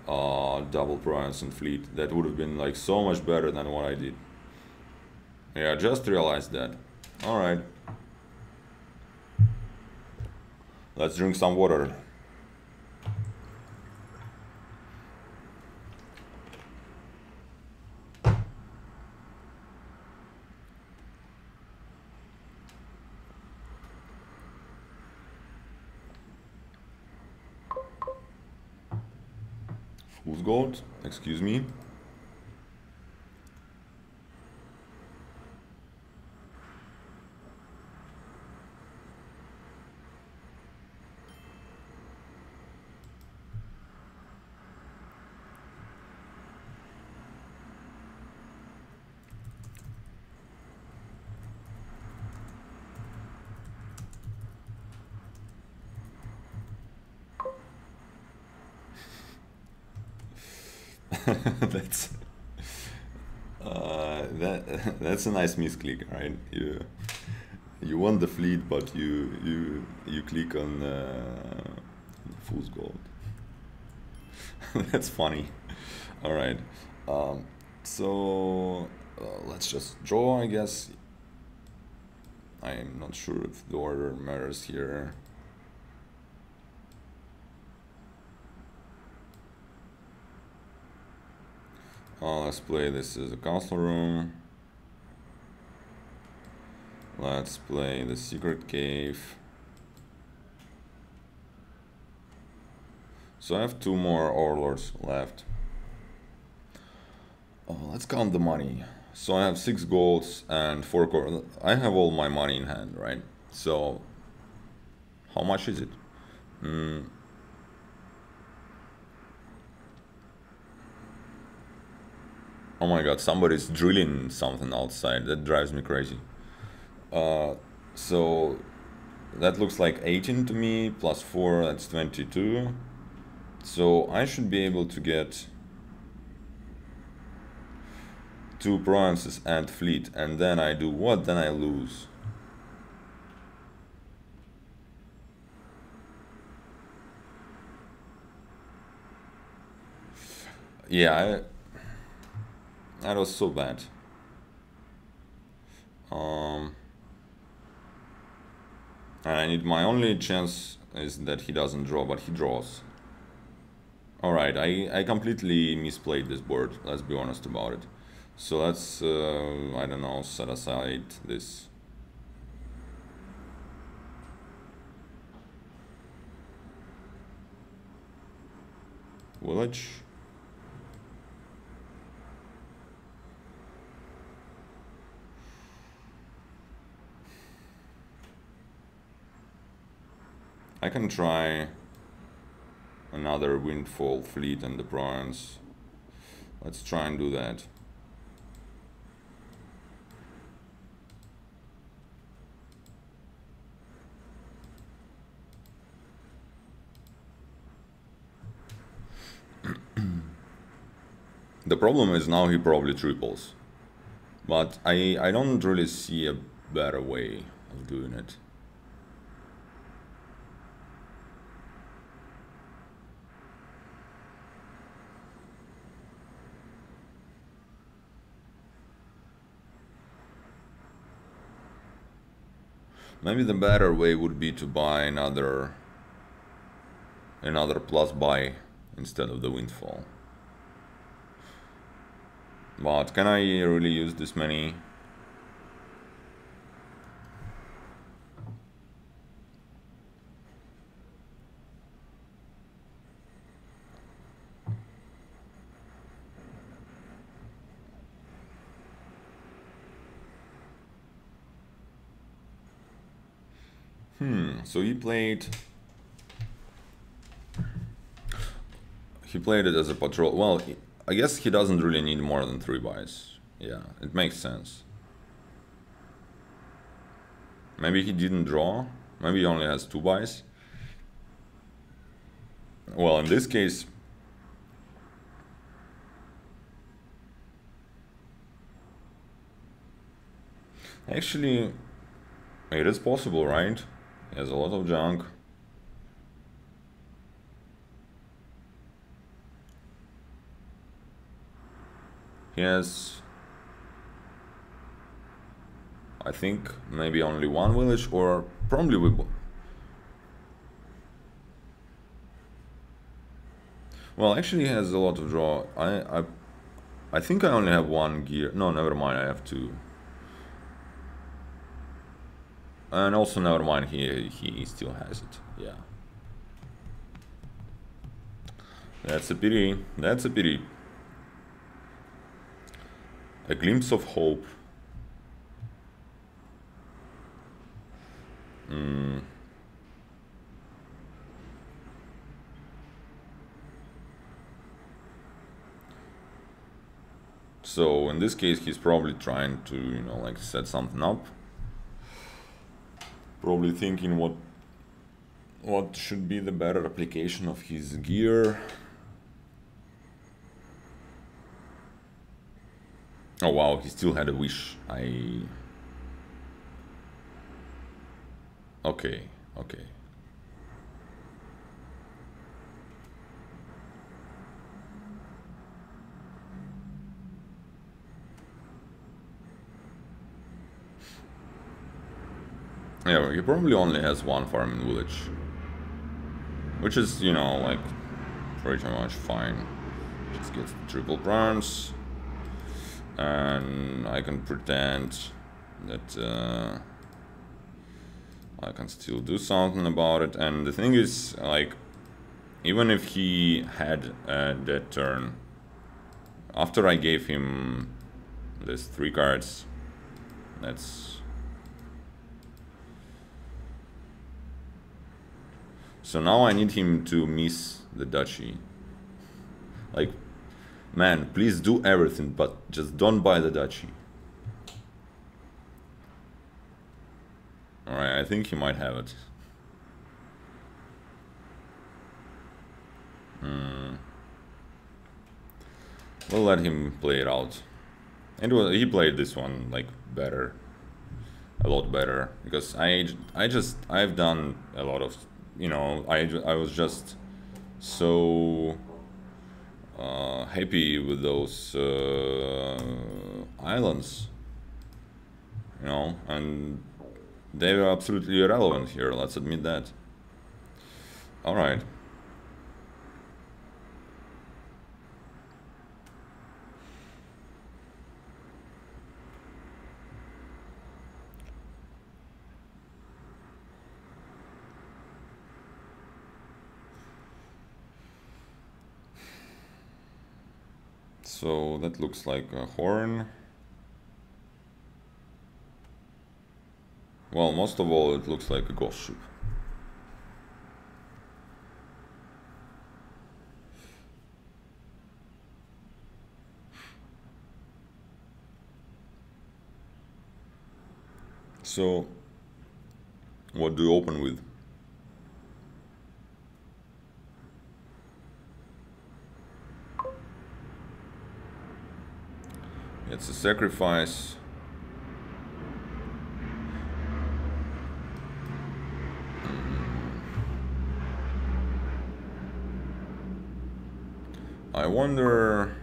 Speaker 1: double price and fleet. That would have been like so much better than what I did. Yeah, just realized that. All right. Let's drink some water. Fool's gold, excuse me. that's that's a nice misclick, right? You want the fleet, but you click on fool's gold. That's funny. All right, so let's just draw, I guess. I'm not sure if the order matters here. Let's play this as a council room. Let's play the secret cave. So I have 2 more overlords left. Let's count the money. So I have 6 golds and 4 core. I have all my money in hand, right? So How much is it? Oh my god, somebody's drilling something outside. That drives me crazy. So that looks like 18 to me, plus 4, that's 22. So I should be able to get 2 provinces and fleet, and then I do what? Then I lose. Yeah, that was so bad. And I need, my only chance is that he doesn't draw, but he draws. Alright, I completely misplayed this board, let's be honest about it. So let's, I don't know, set aside this. Village. I can try another windfall fleet and the bronze. Let's try and do that. The problem is now he probably triples, but I don't really see a better way of doing it. Maybe the better way would be to buy another plus buy instead of the windfall. But can I really use this many? So he played it as a patrol. Well, I guess he doesn't really need more than 3 buys. Yeah, it makes sense. Maybe he didn't draw. Maybe he only has 2 buys. Well, in this case, actually, it is possible, right? He has a lot of junk. He has, I think, maybe only 1 village, or probably with... Well, actually he has a lot of draw. I think I only have 1 gear. No, never mind, I have 2. And also, never mind, he still has it. Yeah. That's a pity. That's a pity. A glimpse of hope. So in this case, he's probably trying to, you know, like set something up. Probably thinking what should be the better application of his gear. Oh wow, he still had a wish. Okay, okay. Yeah, he probably only has 1 farming village, which is, you know, like pretty much fine. Just gets triple bronze, and I can pretend that I can still do something about it. And the thing is, like, even if he had that turn, after I gave him these 3 cards, that's... So now I need him to miss the duchy. Like, man, please do everything, but just don't buy the duchy. Alright, I think he might have it. We'll let him play it out. And he played this one like better, a lot better, because I've done a lot of, you know, I was just so happy with those islands, you know, and they were absolutely irrelevant here. Let's admit that. All right. So that looks like a horn. Well, most of all, it looks like a ghost ship. So, what do you open with? It's a sacrifice. I wonder...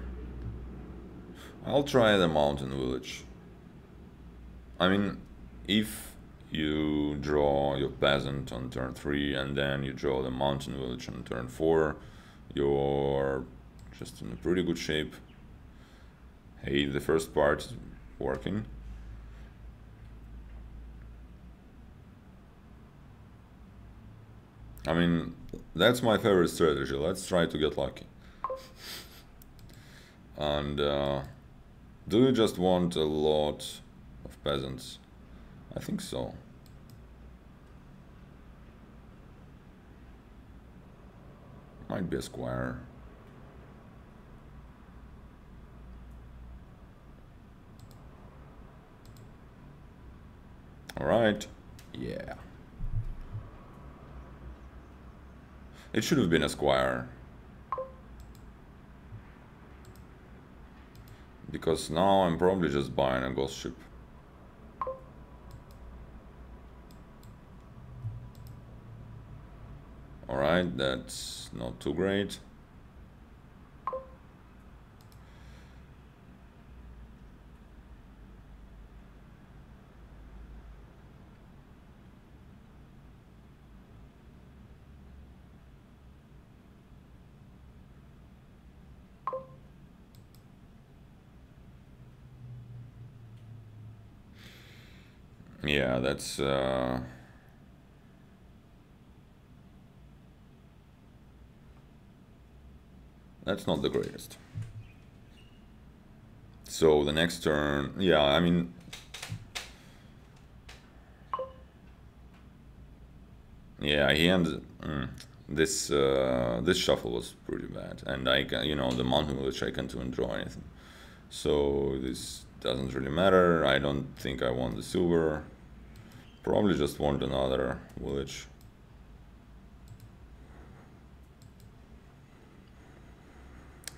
Speaker 1: I'll try the mountain village. I mean, if you draw your peasant on turn 3 and then you draw the mountain village on turn 4, you're just in a pretty good shape. Hey, the first part is working. I mean, that's my favorite strategy. Let's try to get lucky. And do you just want a lot of peasants? I think so. Might be a square. All right. Yeah. It should have been a square. Because now I'm probably just buying a ghost ship. Alright, that's not too great. Yeah, that's not the greatest. So the next turn, yeah, I mean, yeah, he ended. This this shuffle was pretty bad, and I can, you know, the mountain village I can't even draw anything. So this doesn't really matter. I don't think I want the silver. Probably just want another village.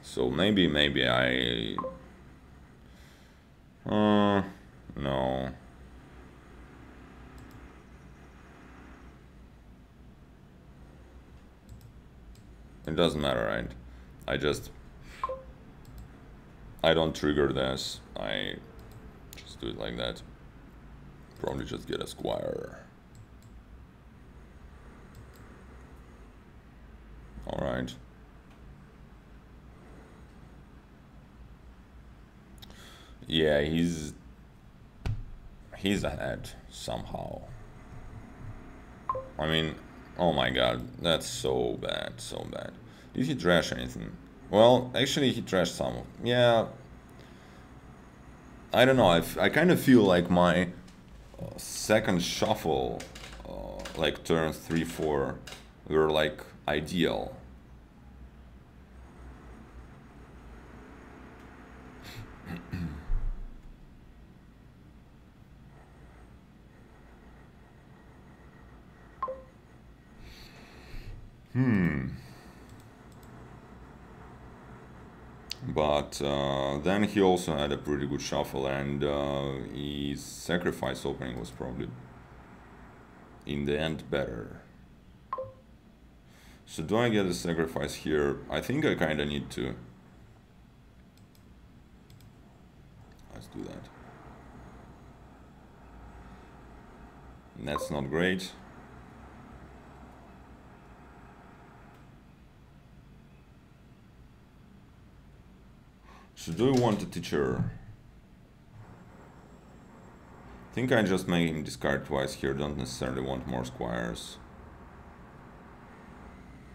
Speaker 1: So maybe I... no. It doesn't matter, right? I don't trigger this. I just do it like that. Probably just get a squire. All right. Yeah, he's ahead somehow. I mean, oh my god, that's so bad, so bad. Did he trash anything? Well, actually he trashed some. Yeah. I don't know, I kind of feel like my second shuffle, like turns 3-4, were like ideal. But then he also had a pretty good shuffle, and his sacrifice opening was probably in the end better. So do I get a sacrifice here? I think I kinda need to. Let's do that. That's not great. So do we want a teacher? I think I just make him discard twice here, don't necessarily want more squires.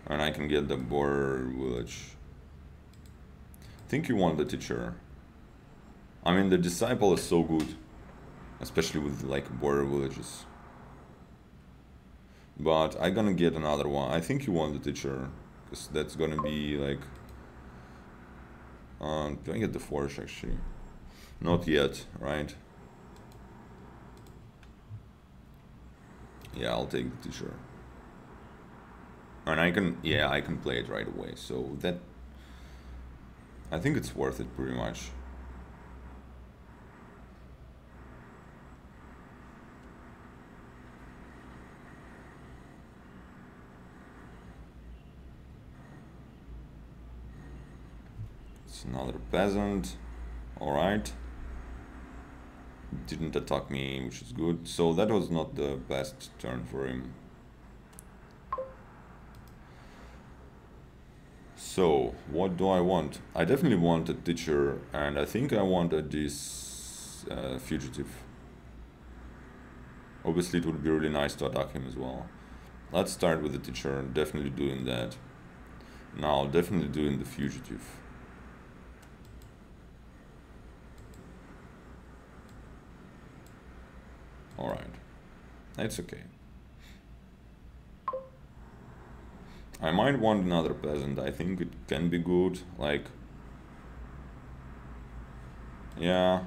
Speaker 1: And I can get the border village. I think you want the teacher. I mean, the disciple is so good, especially with like border villages. But I'm gonna get another one. I think you want the teacher, because that's gonna be like... do I get the forge actually? Not yet, right? Yeah, I'll take the teacher. And I can, yeah, I can play it right away. So that, I think it's worth it pretty much. It's another peasant. All right. Didn't attack me, which is good. So that was not the best turn for him. So, what do I want? I definitely want a teacher, and I think I wanted this fugitive. Obviously, it would be really nice to attack him as well. Let's start with the teacher, definitely doing that. Now, definitely doing the fugitive. Alright, that's okay. I might want another peasant. I think it can be good, like... Yeah.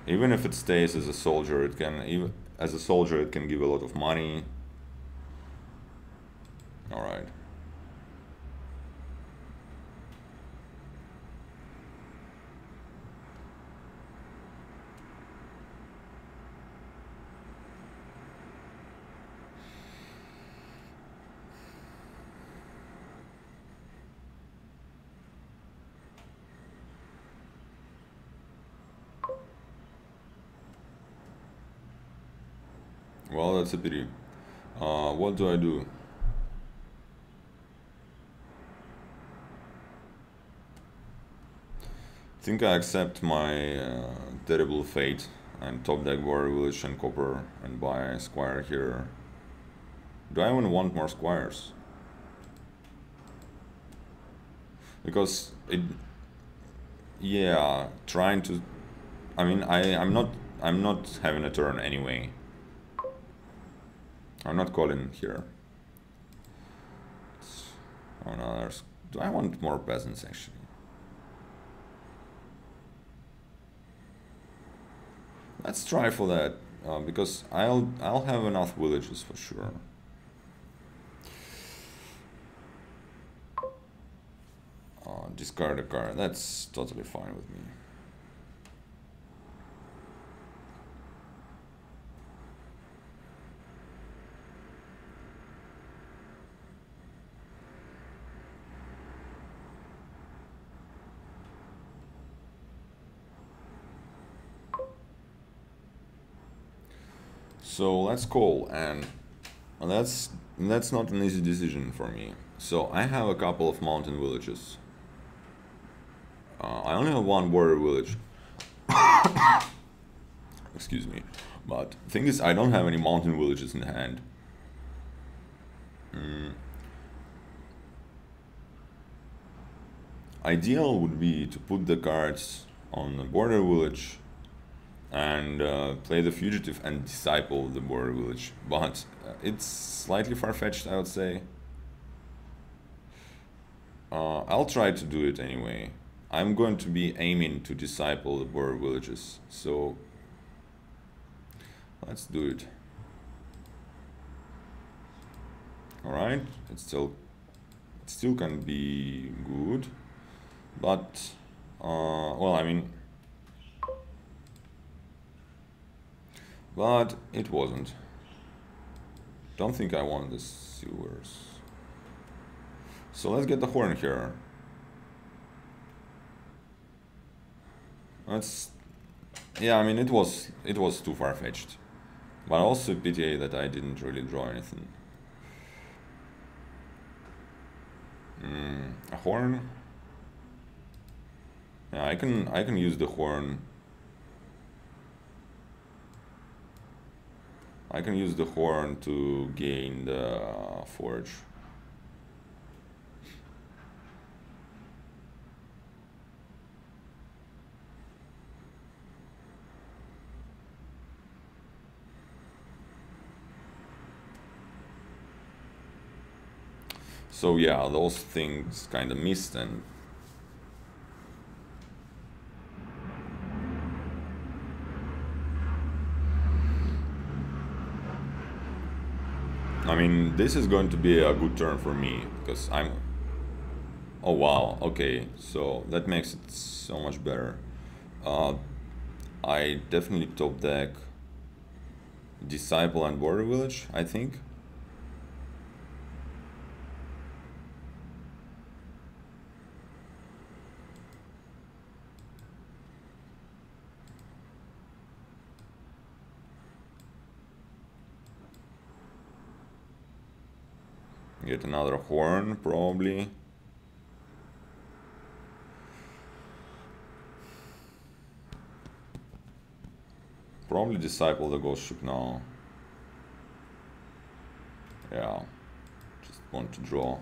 Speaker 1: Even if it stays as a soldier, it can... Even as a soldier, it can give a lot of money. Alright. Well, that's a pity. What do I do? I think I accept my terrible fate and top deck war village and copper and buy a squire here. Do I even want more squires? Because it... Yeah, trying to... I mean, I'm not having a turn anyway. I'm not calling here. Oh no, do I want more peasants actually? Let's try for that, because I'll have enough villages for sure. Discard a card. That's totally fine with me. So let's call, and that's not an easy decision for me. So I have a couple of mountain villages. I only have one border village. Excuse me. But the thing is, I don't have any mountain villages in hand. Ideal would be to put the cards on the border village and play the fugitive and disciple the border village. But it's slightly far-fetched, I would say. I'll try to do it anyway. I'm going to be aiming to disciple the border villages, so let's do it. Alright, it still can be good, but well, I mean, but it wasn't. Don't think I want the sewers. So let's get the horn here. That's, yeah, I mean, it was too far-fetched, but also pity that I didn't really draw anything. A horn. Yeah, I can use the horn. I can use the horn to gain the forge. So yeah, those things kind of missed, and I mean, this is going to be a good turn for me because I'm, oh wow, okay, so that makes it so much better. I definitely top deck Disciple and Border Village, I think. Get another horn, probably. Probably disciple the ghost ship now. Yeah, just want to draw.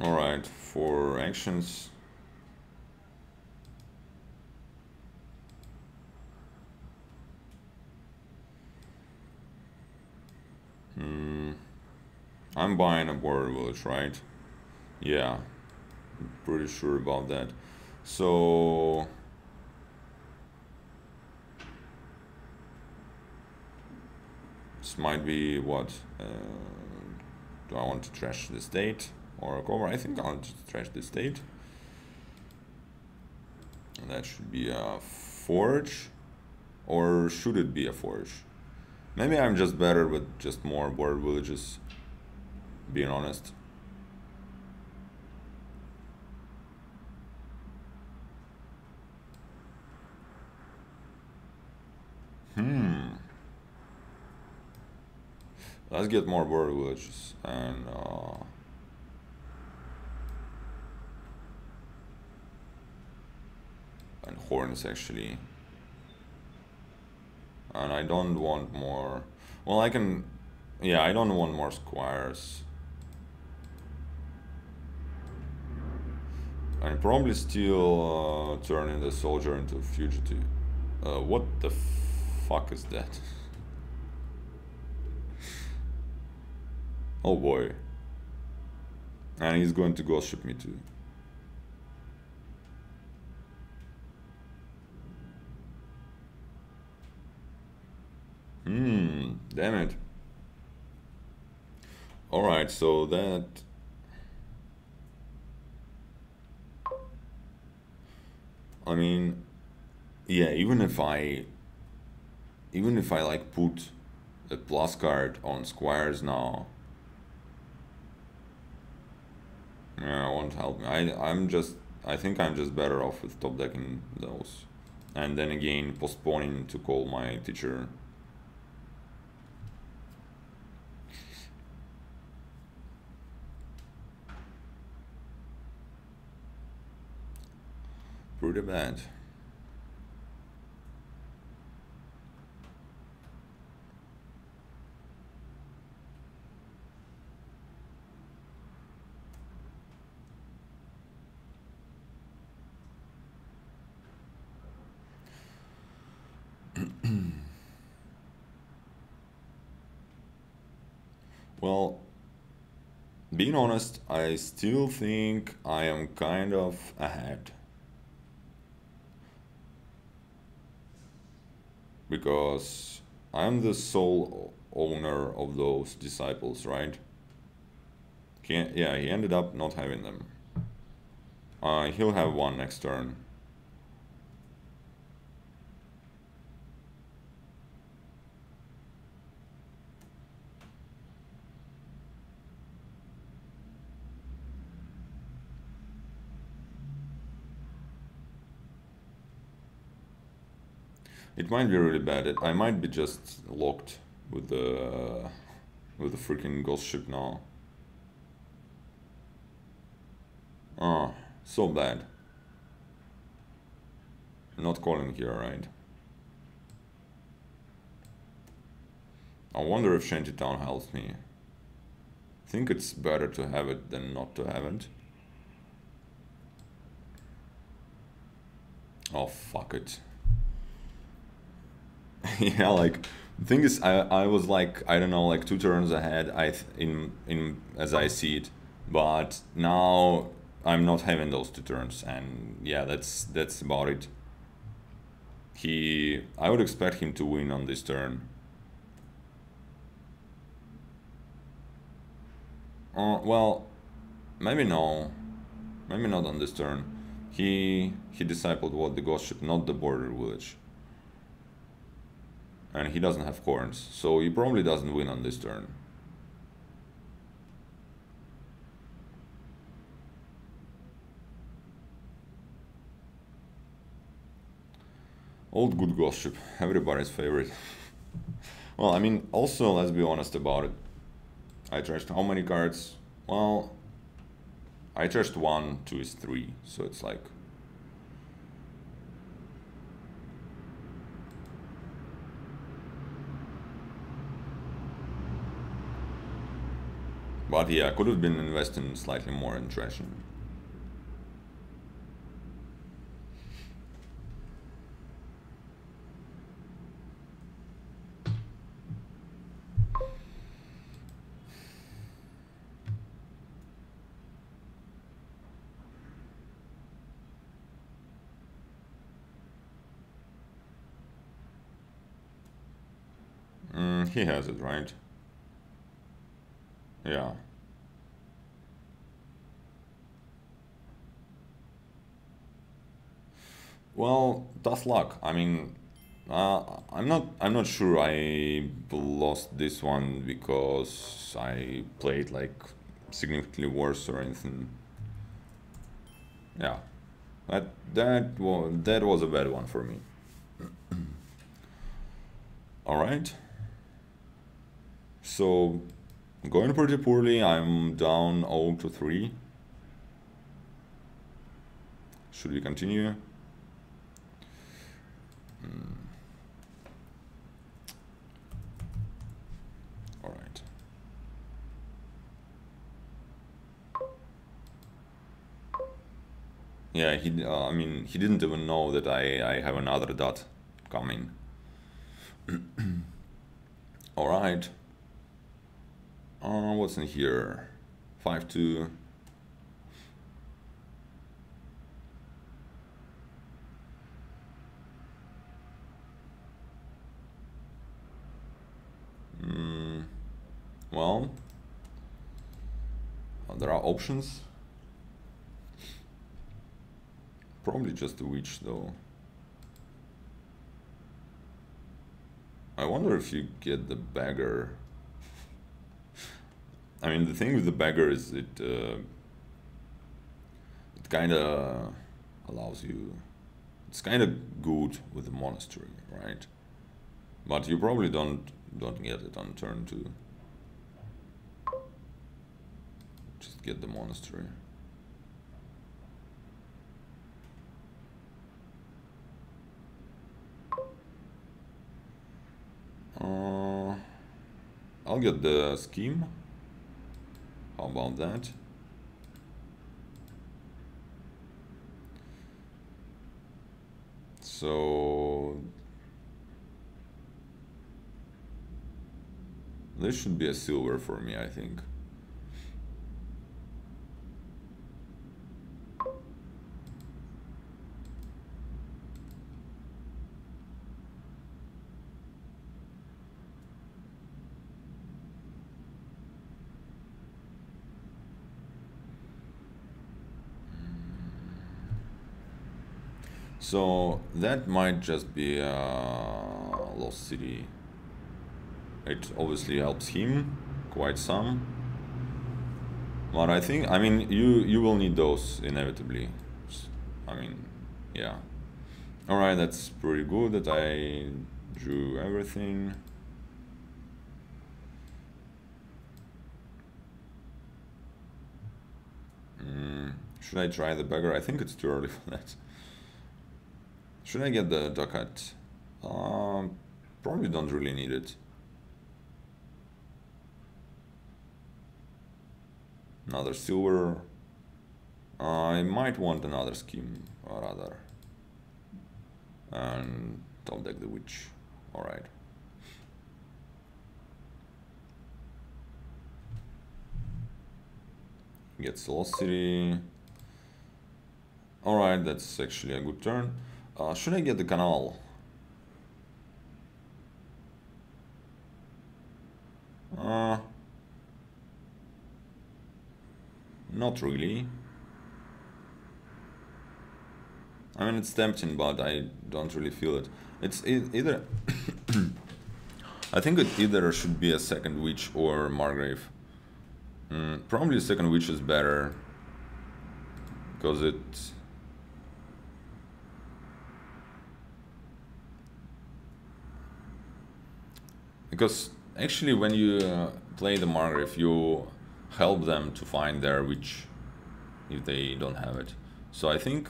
Speaker 1: Alright, for actions. I'm buying a border village, right? Yeah, I'm pretty sure about that. So this might be what? Do I want to trash the state or cover? I think I'll just trash the state. And that should be a forge, or should it be a forge? Maybe I'm just better with just more border villages, being honest. Let's get more border villages and horns actually. And I don't want more. Well, I can. Yeah, I don't want more squires. And probably still turning the soldier into a fugitive. What the fuck is that? Oh boy. And he's going to ghost ship me too. Damn it. Alright, so that... I mean, yeah, even if I like put a plus card on squires now, yeah, it won't help me. I think I'm just better off with top decking those. And then again, postponing to call my teacher. Pretty bad. Well, being honest, I still think I am kind of ahead. Because I'm the sole owner of those disciples, right? Yeah, he ended up not having them. He'll have one next turn. It might be really bad. I might be just locked with the freaking ghost ship now. Oh, so bad. Not calling here, right? I wonder if Shantytown helps me. I think it's better to have it than not to have it. Oh, fuck it. Yeah, like the thing is, I was like, I don't know, like 2 turns ahead. In as I see it, but now I'm not having those 2 turns, and yeah, that's about it. I would expect him to win on this turn. Well, maybe no, maybe not on this turn. He discipled what, the ghost ship, not the border village. And he doesn't have horns, so he probably doesn't win on this turn. Old good ghost ship, everybody's favorite. Well, I mean, also, let's be honest about it. I trashed how many cards? Well, I trashed 1, 2 is 3, so it's like... But yeah, I could have been investing slightly more in trashing. He has it, right? Yeah. Well, tough luck. I mean, I'm not sure I lost this one because I played like significantly worse or anything. Yeah, that was a bad one for me. All right. So, going pretty poorly. I'm down 0 to 3. Should we continue? All right. Yeah, I mean, he didn't even know that I have another dot coming. All right. What's in here? 5-2. Well, there are options. Probably just a witch, though. I wonder if you get the beggar. I mean, the thing with the beggar is it kind of allows you. It's kind of good with the monastery, right? But you probably don't get it on turn 2. Just get the monastery. I'll get the scheme. How about that? So This should be a silver for me, I think. So that might just be a lost city. It obviously helps him quite some, but I mean, you will need those inevitably. I mean, yeah. All right, that's pretty good that I drew everything. Should I try the beggar? I think it's too early for that. Should I get the ducat? Probably don't really need it. Another silver. I might want another scheme, or rather. And top deck the witch. Alright. Gets lost city. Alright, that's actually a good turn. Should I get the canal? Not really. I mean, it's tempting, but I don't really feel it. It's either... I think it either should be a second witch or Margrave. Probably a second witch is better. Because it... Because actually when you play the Margrave, you help them to find their witch if they don't have it. So I think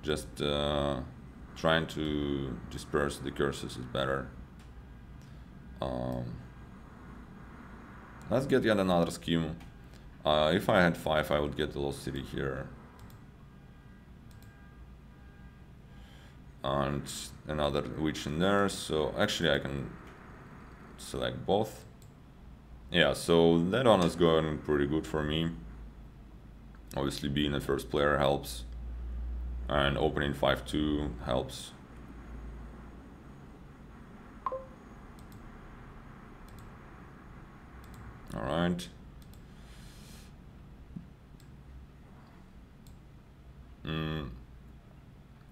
Speaker 1: just trying to disperse the curses is better. Let's get yet another scheme. If I had 5, I would get the lost city here. And another witch in there, so actually I can select both. Yeah, so that one is going pretty good for me. Obviously being the first player helps, and opening 5-2 helps. Alright.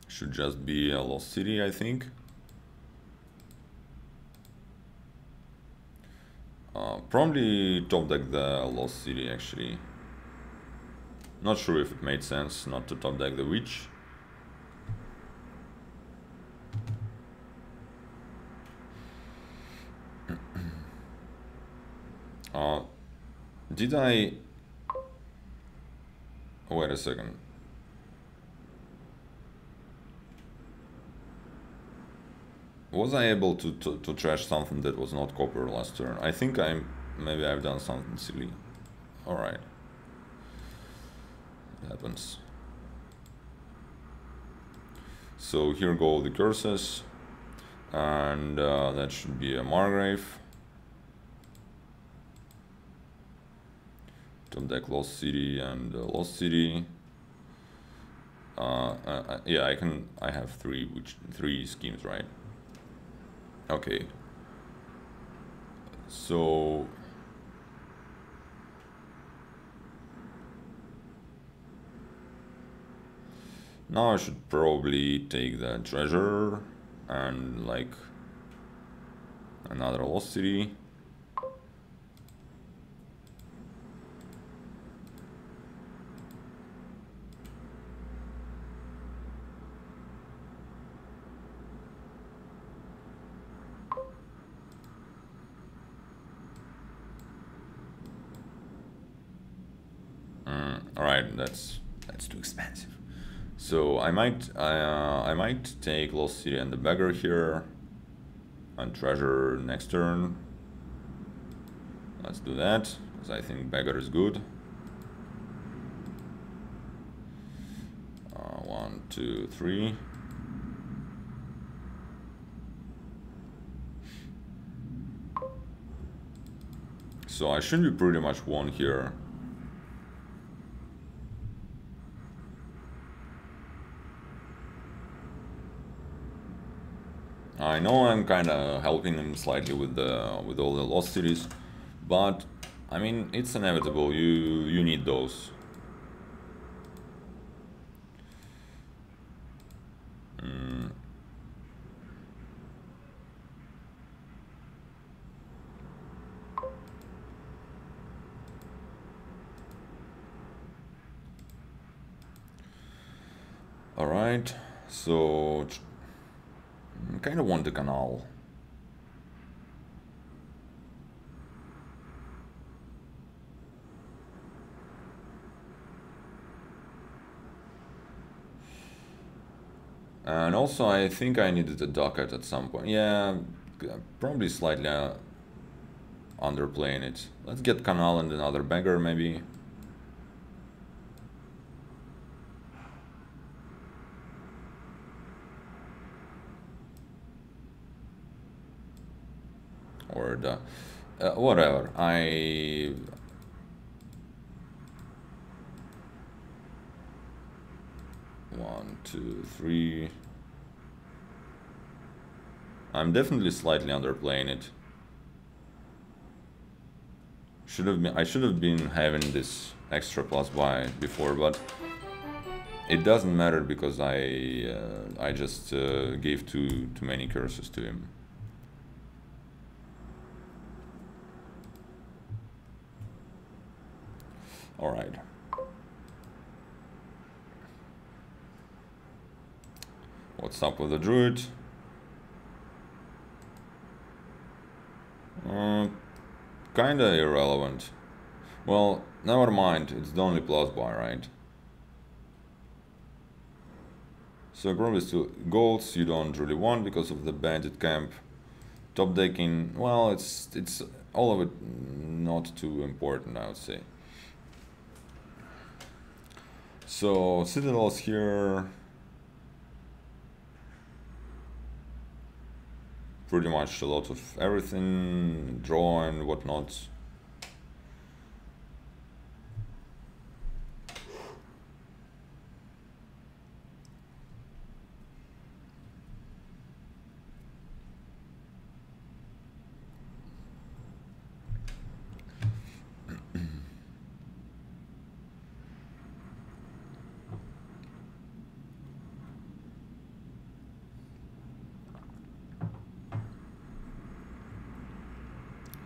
Speaker 1: Should just be a lost city, I think. Probably top deck the lost city, actually. Not sure if it made sense not to top deck the witch. Did I... Wait a second. Was I able to trash something that was not copper last turn? I think maybe I've done something silly. Alright. It happens. So here go the curses. And that should be a Margrave. Top deck lost city and lost city. Yeah, I have three schemes, right? Okay. So now I should probably take the treasure and like another lost city. Alright, that's too expensive. So I might take lost city and the beggar here, and treasure next turn. Let's do that, because I think beggar is good. 1, 2, 3. So I should be pretty much won here. I know I'm kind of helping him slightly with all the lost cities, but I mean it's inevitable. You need those. All right, so I kind of want the canal. And also I think I needed a docket at some point. Yeah, probably slightly underplaying it. Let's get canal and another beggar maybe. Or the whatever. I 1, 2, 3. I'm definitely slightly underplaying it. I should have been having this extra plus buy before, but it doesn't matter because I just gave too many curses to him. All right. What's up with the druid? Kinda irrelevant. Well, never mind, it's the only plus buy, right? So probably still golds you don't really want because of the bandit camp. Top decking, well, it's all of it not too important, I would say. So citadels here. Pretty much a lot of everything, draw and whatnot.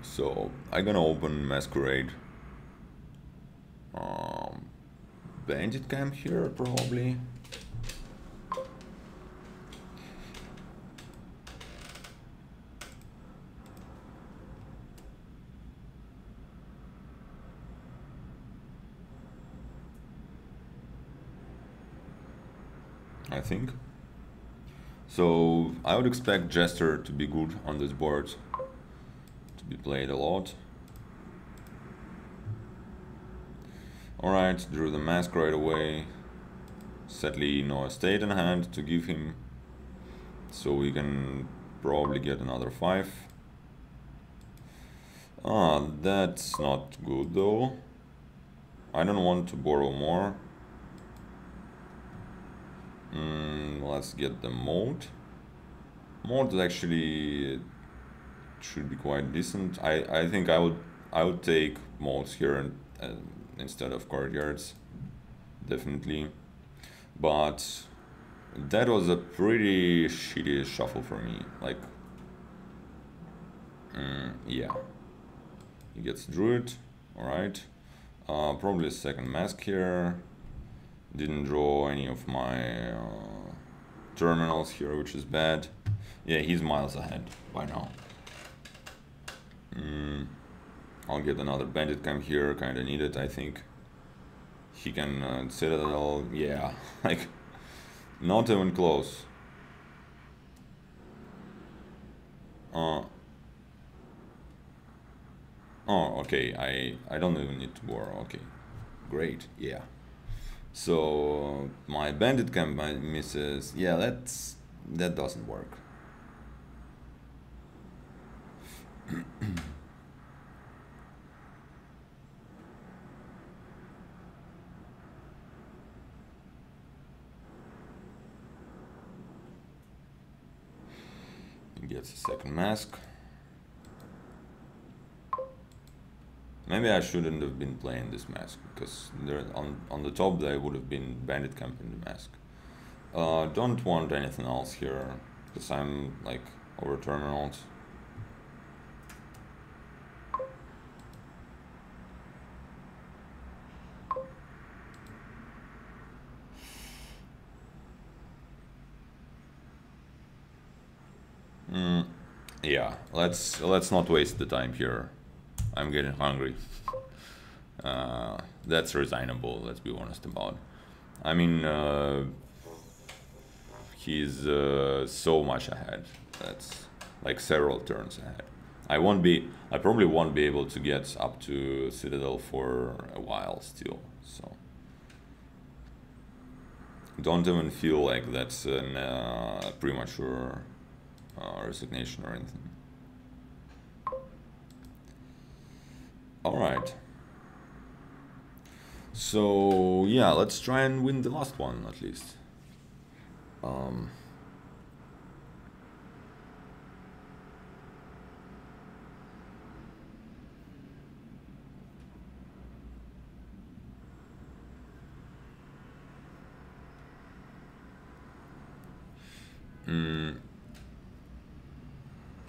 Speaker 1: So I'm gonna open Masquerade. Bandit camp here probably. I think. So I would expect Jester to be good on this board, to be played a lot. Alright, drew the mask right away. Sadly, no estate in hand to give him, so we can probably get another 5. That's not good though. I don't want to borrow more. Let's get the moat. Moat actually should be quite decent. I think I would take moats here instead of courtyards, definitely. But that was a pretty shitty shuffle for me. Like, yeah. He gets druid. All right. Probably a second mask here. Didn't draw any of my terminals here, which is bad. Yeah, he's miles ahead by now. I'll get another bandit camp here, kinda need it, I think. He can citadel, yeah, like, not even close. Oh, okay, I don't even need to borrow, okay. Great, yeah. So my bandit camp misses. Yeah, that doesn't work. Gets a second mask. Maybe I shouldn't have been playing this mask, because there on the top they would have been bandit camp in the mask. Don't want anything else here, because I'm like over terminaled. Yeah, let's not waste the time here. I'm getting hungry. That's resignable, let's be honest about. I mean, he's so much ahead. That's like several turns ahead. I probably won't be able to get up to Citadel for a while still, so. Don't even feel like that's a premature resignation or anything. Alright. So, yeah, let's try and win the last one, at least.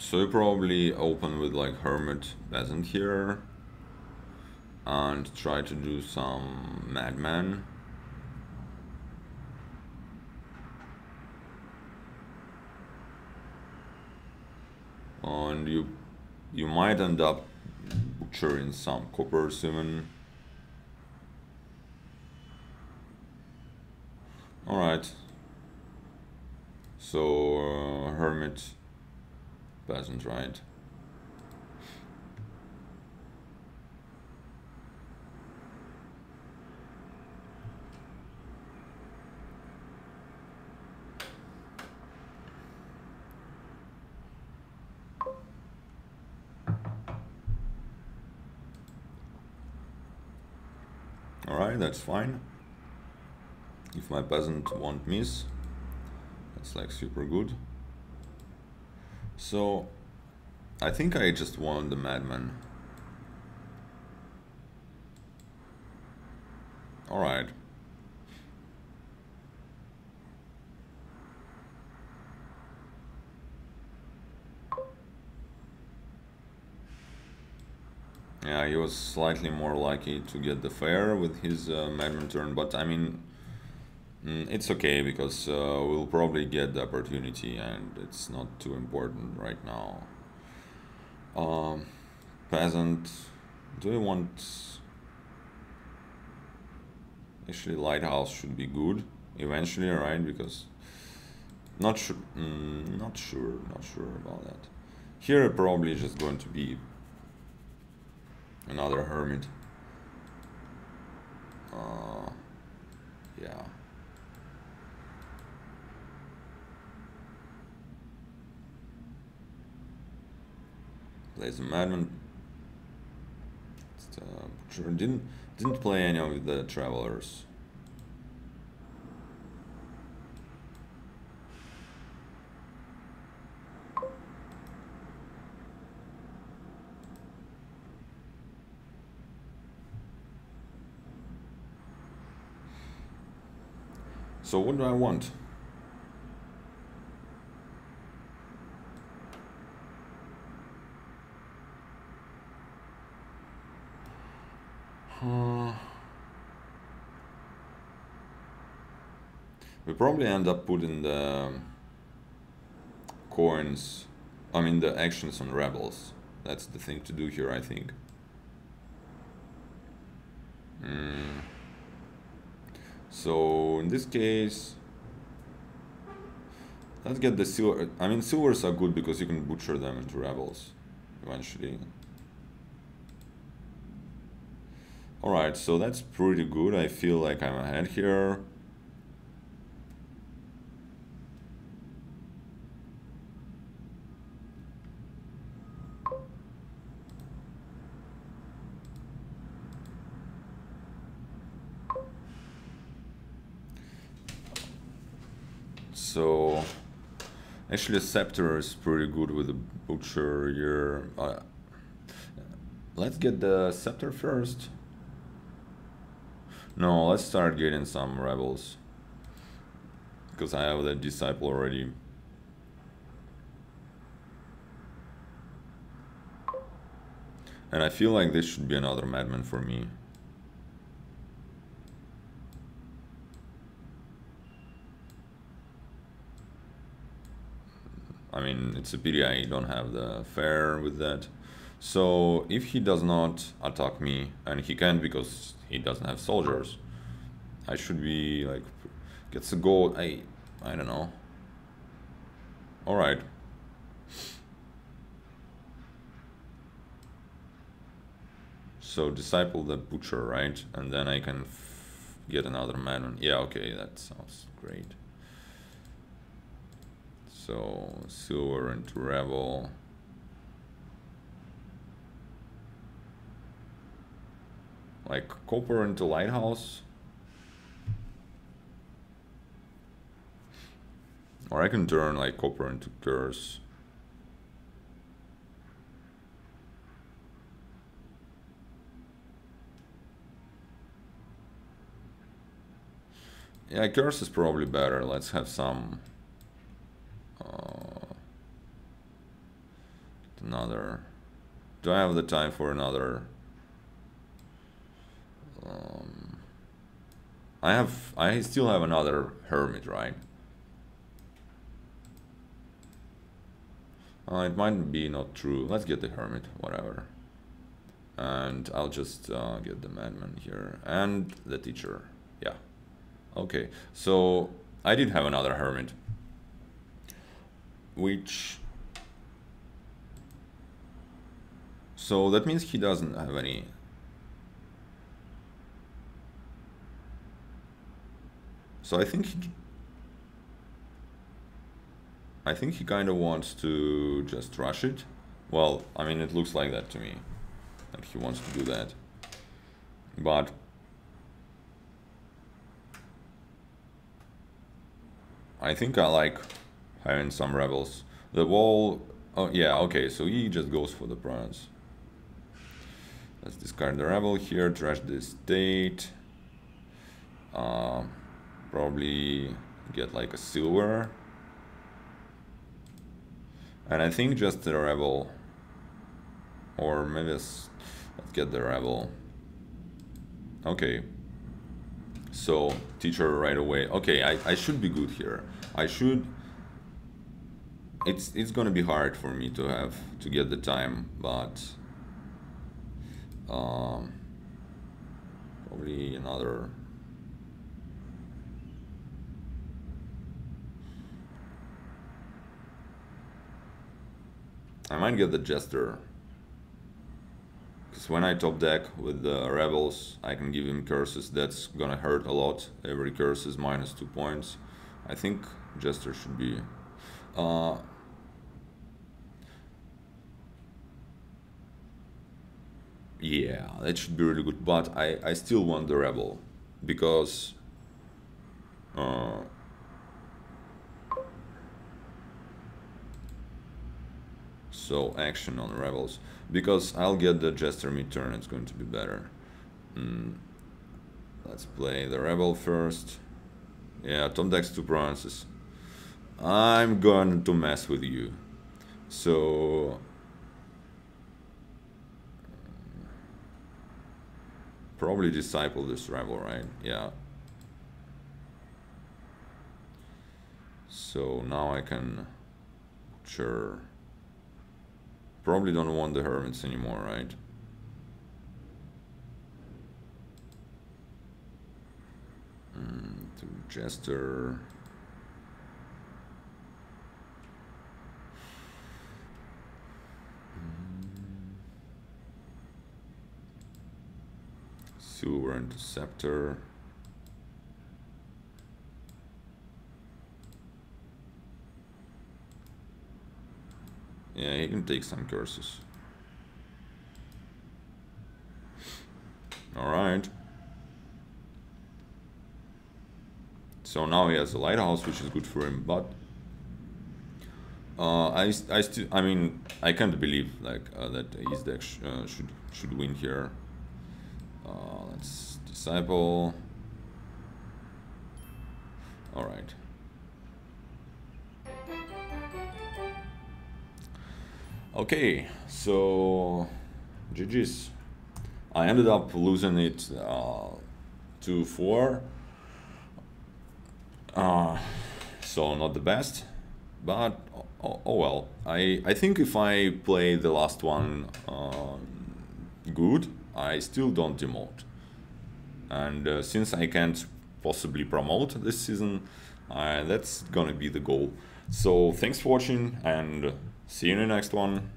Speaker 1: So you probably open with like Hermit Peasant here and try to do some Madman. And you might end up butchering some coppers even. Alright. So Hermit Peasant, right? Alright, that's fine. If my peasant won't miss, that's like super good. So I think I just won the Madman. Alright. Yeah, he was slightly more likely to get the fair with his Madman turn, but I mean, it's okay, because we'll probably get the opportunity and it's not too important right now. Peasant, do you want... Actually, Lighthouse should be good eventually, right? Because not sure about that. Here probably just going to be another Hermit. Yeah. Plays a Madman. Sure, didn't play any of the Travelers. So what do I want? We probably end up putting the coins, I mean the actions on rebels. That's the thing to do here, I think. So in this case, let's get the silver. I mean, silvers are good because you can butcher them into rebels eventually. Alright, so that's pretty good. I feel like I'm ahead here. So Actually, the scepter is pretty good with the butcher here. Let's get the scepter first. No, let's start getting some rebels. Because I have the disciple already. And I feel like this should be another madman for me. I mean, it's a pity I don't have the fair with that. So if he does not attack me, and he can't because he doesn't have soldiers, I should be like, gets a gold. I don't know. All right. So disciple the butcher, right? And then I can get another madman. Yeah, okay, that sounds great. So silver into rebel. Like copper into lighthouse. Or I can turn like copper into curse. Yeah, curse is probably better. Let's have some another. Do I have the time for another? I still have another hermit, right? It might be not true. Let's get the hermit, whatever. And I'll just get the madman here and the teacher. Yeah. Okay. So I did have another hermit, which. So that means he doesn't have any. So I think he kind of wants to just rush it. Well, I mean, it looks like that to me. Like he wants to do that. But I think I like having some rebels. The wall. Oh yeah, okay. So he just goes for the prawns. Let's discard the rebel here. Trash the state. Probably get like a silver. And I think just the rebel. Or maybe let's get the rebel. Okay. So teacher right away. Okay, I should be good here. I should. It's gonna be hard for me to get the time, but probably another. I might get the jester. Because when I top deck with the rebels, I can give him curses. That's gonna hurt a lot. Every curse is -2 points. I think jester should be. Yeah, that should be really good. But I still want the rebel because. So action on rebels, because I'll get the jester mid-turn. It's going to be better. Let's play the rebel first. Yeah, top decks 2 bronzes. I'm going to mess with you. So probably disciple this rebel, right? Yeah. So now I can. Sure. Probably don't want the hermits anymore, right? To jester. Silver into scepter. Yeah, he can take some curses. Alright. So now he has a lighthouse, which is good for him, but I mean, I can't believe like that Ace deck should win here. Let's disciple. All right. Okay, so GG's. I ended up losing it 2-4. So not the best, but oh well. I think if I play the last one good, I still don't demote. And since I can't possibly promote this season, that's gonna be the goal. So thanks for watching and see you in the next one.